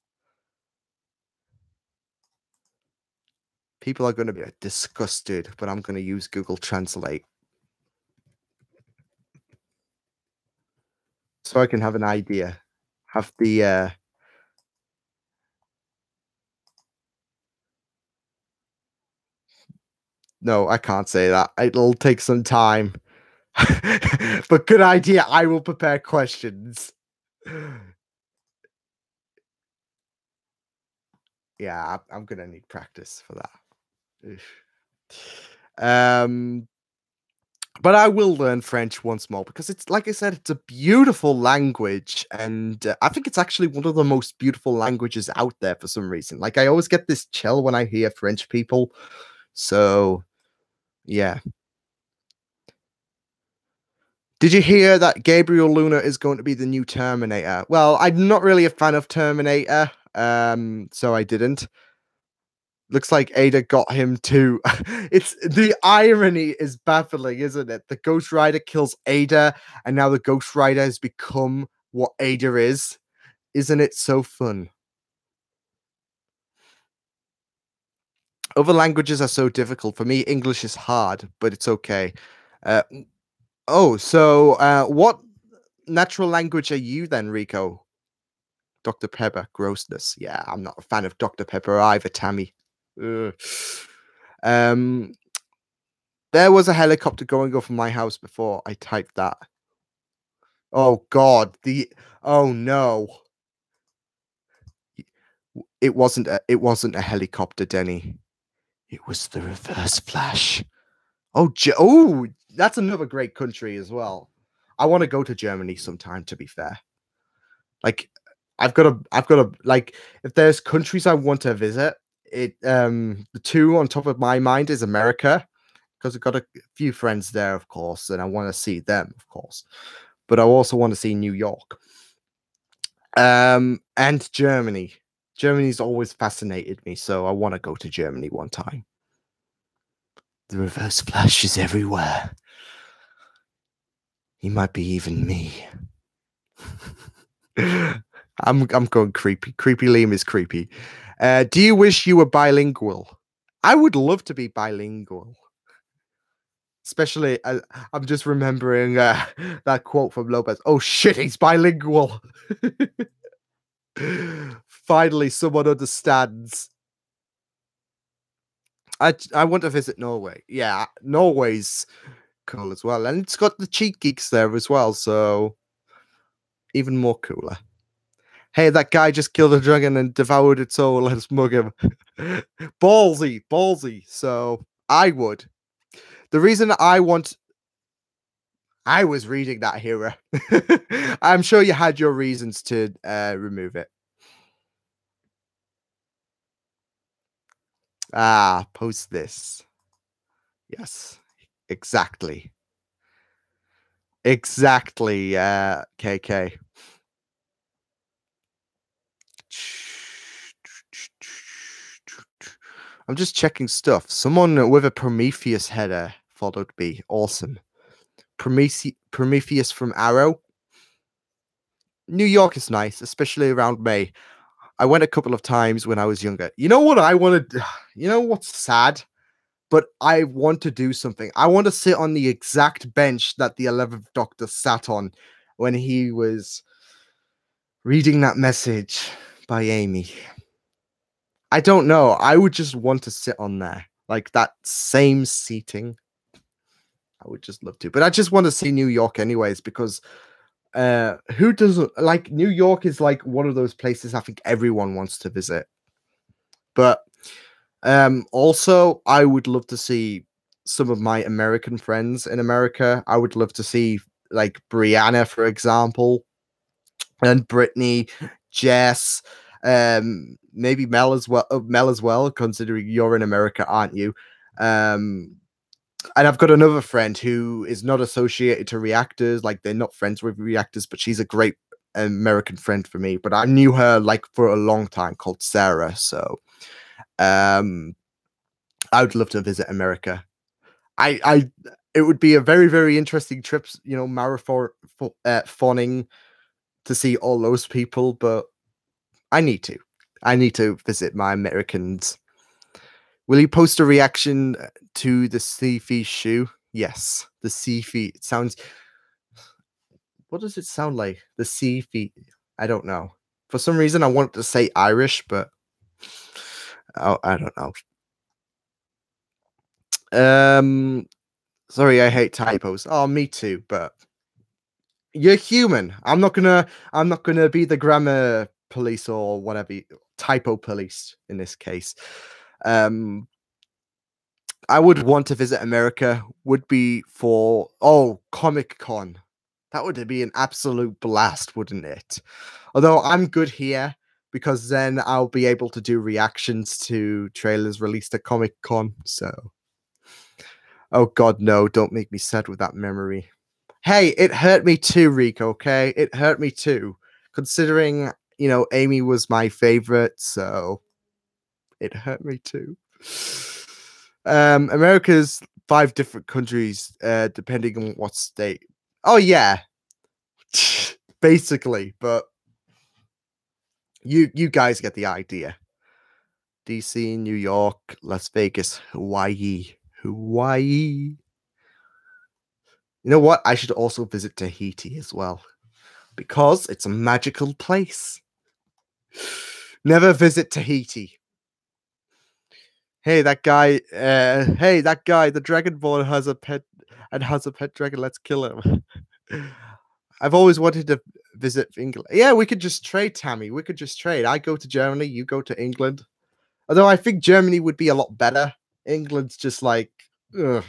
People are gonna be disgusted, but I'm gonna use Google Translate so I can have an idea. Have the no, I can't say that. It'll take some time. But good idea. I will prepare questions. Yeah, I'm gonna need practice for that. Oof. Um, but I will learn French once more because it's like I said, it's a beautiful language, and I think it's actually one of the most beautiful languages out there for some reason. Like I always get this chill when I hear French people. So yeah. Did you hear that Gabriel Luna is going to be the new Terminator? Well, I'm not really a fan of Terminator, so I didn't. Looks like Ada got him too. It's the irony is baffling, isn't it? The Ghost Rider kills Ada, and now the Ghost Rider has become what Ada is. Isn't it so fun? Other languages are so difficult. For me, English is hard, but it's okay. Uh, what natural language are you then, Rico? Dr. Pepper, grossness. Yeah, I'm not a fan of Dr. Pepper either, Tammy. Ugh. Um, there was a helicopter going over my house before I typed that. Oh God, oh no. It wasn't a helicopter, Denny. It was the Reverse Flash. Oh, that's another great country as well. I want to go to Germany sometime, to be fair. Like I've got a like if there's countries I want to visit, the two on top of my mind is America because I've got a few friends there, of course, and I want to see them, of course. But I also want to see New York. And Germany. Germany's always fascinated me, so I want to go to Germany one time. The Reverse Flash is everywhere. He might be even me. I'm going creepy. Creepy Liam is creepy. Do you wish you were bilingual? I would love to be bilingual. Especially, I'm just remembering that quote from Lopez. Oh shit, he's bilingual. Finally, someone understands. I want to visit Norway. Yeah, Norway's cool as well, and it's got the cheat geeks there as well, so even more cooler. Hey, that guy just killed a dragon and devoured its soul. Let's mug him. Ballsy, ballsy. So I would. The reason I was reading that hero. I'm sure you had your reasons to remove it. Ah, post this. Yes, exactly. Exactly, KK. I'm just checking stuff. Someone with a Prometheus header followed me. Awesome. Prometheus from Arrow. New York is nice, especially around May. I went a couple of times when I was younger. You know what I want to? You know what's sad? But I want to do something. I want to sit on the exact bench that the 11th Doctor sat on when he was reading that message by Amy. I don't know. I would just want to sit on there, like that same seating. I would just love to. But I just want to see New York anyways, because who doesn't like New York is like one of those places I think everyone wants to visit. But also I would love to see some of my American friends in America. I would love to see like Brianna, for example, and Brittany, Jess, maybe Mel as well, considering you're in America, aren't you? And I've got another friend who is not associated to reactors, like they're not friends with reactors, but she's a great American friend for me. But I knew her like for a long time, called Sarah. So I would love to visit America. I it would be a very, very interesting trip, you know, marathoning to see all those people, but I need to. I need to visit my Americans. Will you post a reaction to the Seafy shoe? Yes, the Seafy. It sounds. What does it sound like? The Seafy. I don't know. For some reason, I wanted to say Irish, but I don't know. Sorry, I hate typos. Oh, me too. But you're human. I'm not gonna be the grammar police or whatever. Typo police in this case. Um, I would want to visit America would be for Comic Con. That would be an absolute blast, wouldn't it? Although I'm good here because then I'll be able to do reactions to trailers released at Comic Con. So, oh God, no! Don't make me sad with that memory. Hey, it hurt me too, Rico. Okay, it hurt me too, considering Amy was my favorite. So it hurt me too. America's 5 different countries, depending on what state. Oh yeah, basically. But you guys get the idea. DC, New York, Las Vegas, Hawaii. You know what? I should also visit Tahiti as well, because it's a magical place. Never visit Tahiti. Hey, that guy, the Dragonborn has a pet dragon. Let's kill him. I've always wanted to visit England. Yeah, we could just trade, Tammy. We could just trade. I go to Germany, you go to England. Although I think Germany would be a lot better. England's just like, ugh.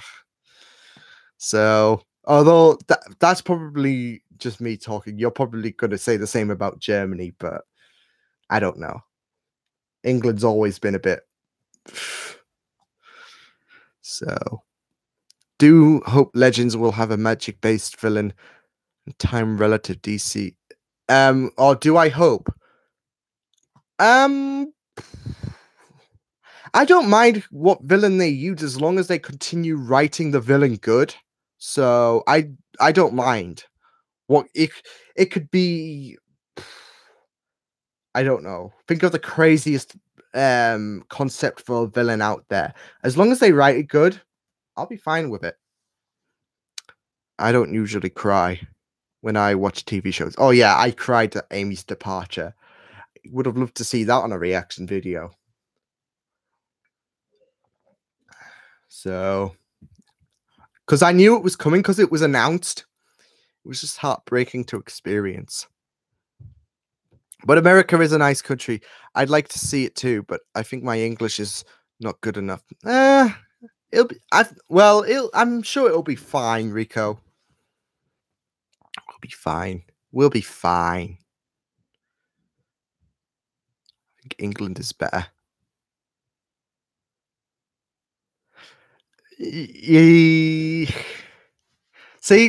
So, although that's probably just me talking. You're probably going to say the same about Germany, but I don't know. England's always been a bit. So, do hope Legends will have a magic-based villain and time relative DC. Or do I hope? I don't mind what villain they use as long as they continue writing the villain good. So I don't mind. What it could be. I don't know. Think of the craziest concept for a villain out there. As long as they write it good, I'll be fine with it. I don't usually cry when I watch TV shows. Oh yeah, I cried at Amy's departure. Would have loved to see that on a reaction video. So, because I knew it was coming because it was announced. It was just heartbreaking to experience. But America is a nice country. I'd like to see it too, but I think my English is not good enough. It'll be. I'm sure it'll be fine, Rico. We'll be fine. We'll be fine. I think England is better. See,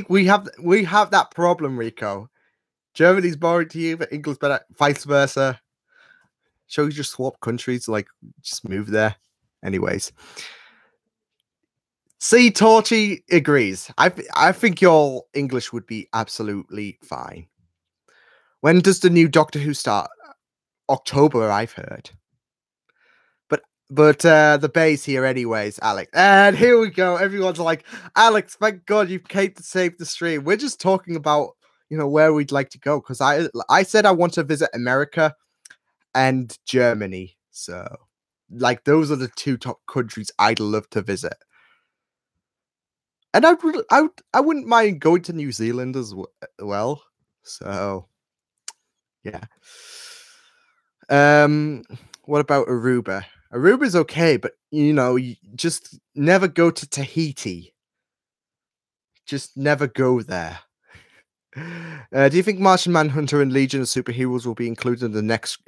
we have that problem, Rico. Germany's boring to you, but England's better. Vice versa. Shall we just swap countries? Like, just move there? Anyways. See, Torchy agrees. I think your English would be absolutely fine. When does the new Doctor Who start? October, I've heard. But the bay's here anyways, Alex. And here we go. Everyone's like, Alex, thank God you came to save the stream. We're just talking about, where we'd like to go. Because I said I want to visit America and Germany. So, like, those are the two top countries I'd love to visit. And I wouldn't mind going to New Zealand as well. So, yeah. What about Aruba? Aruba's okay, but you just never go to Tahiti. Just never go there. Do you think Martian Manhunter and Legion of Superheroes will be included in the next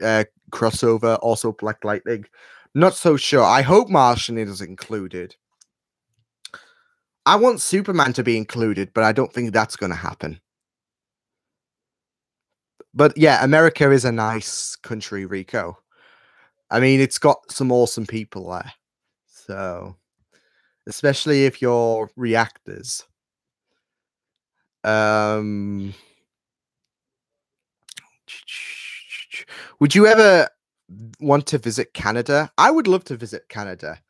crossover? Also, Black Lightning. Not so sure. I hope Martian is included. I want Superman to be included, but I don't think that's going to happen. But yeah, America is a nice country, Rico. I mean, it's got some awesome people there. So, especially if you're reactors. Would you ever want to visit Canada? I would love to visit Canada.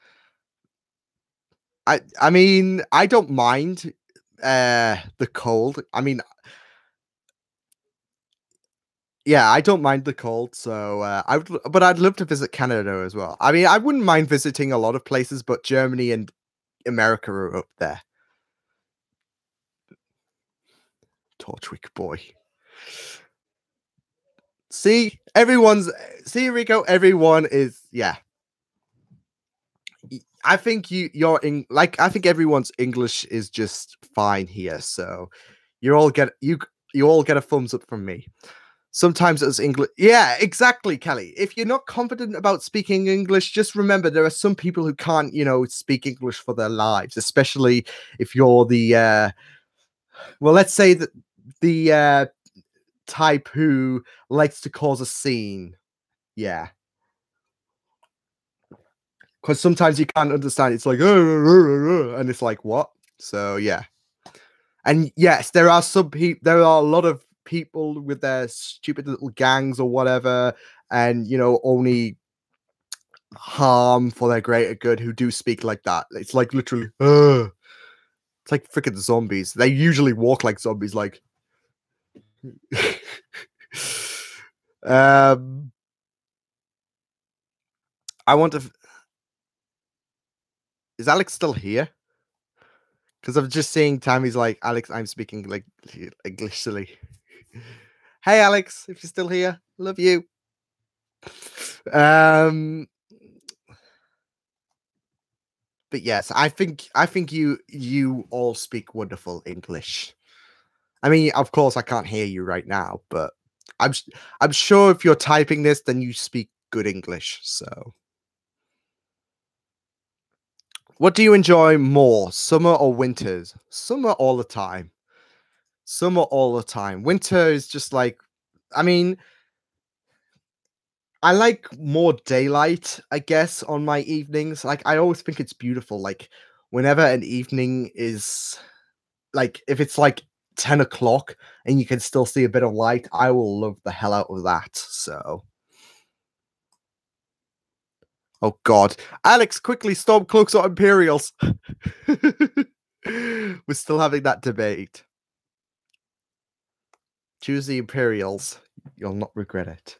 I mean, I don't mind the cold. I mean, yeah, I don't mind the cold, so but I'd love to visit Canada as well. I mean, I wouldn't mind visiting a lot of places, but Germany and America are up there. Torchwick boy. See, Rico, everyone is, yeah. I think I think everyone's English is just fine here, so you all get a thumbs up from me. Sometimes it's English. Yeah, exactly, Kelly. If you're not confident about speaking English, just remember there are some people who can't, speak English for their lives, especially if you're the well, let's say that the type who likes to cause a scene. Yeah. Because sometimes you can't understand. It's like, and it's like, what? So yeah. And yes, there are some people. There are a lot of people with their stupid little gangs or whatever, and only harm for their greater good who do speak like that. It's like literally, it's like freaking zombies. They usually walk like zombies. Like, um, I want to. Is Alex still here? Because I'm just seeing Tammy's like, Alex, I'm speaking like English silly. Hey, Alex, if you're still here, love you. But yes, I think you all speak wonderful English. I mean, of course, I can't hear you right now, but I'm sure if you're typing this, then you speak good English. So, what do you enjoy more, summer or winters? Summer all the time. Summer all the time. Winter is just like, I mean, I like more daylight, I guess, on my evenings. Like, I always think it's beautiful. Like, whenever an evening is like, if it's like 10 o'clock and you can still see a bit of light, I will love the hell out of that. So, oh God, Alex, quickly, Stormcloaks or Imperials? We're still having that debate. Choose the Imperials. You'll not regret it.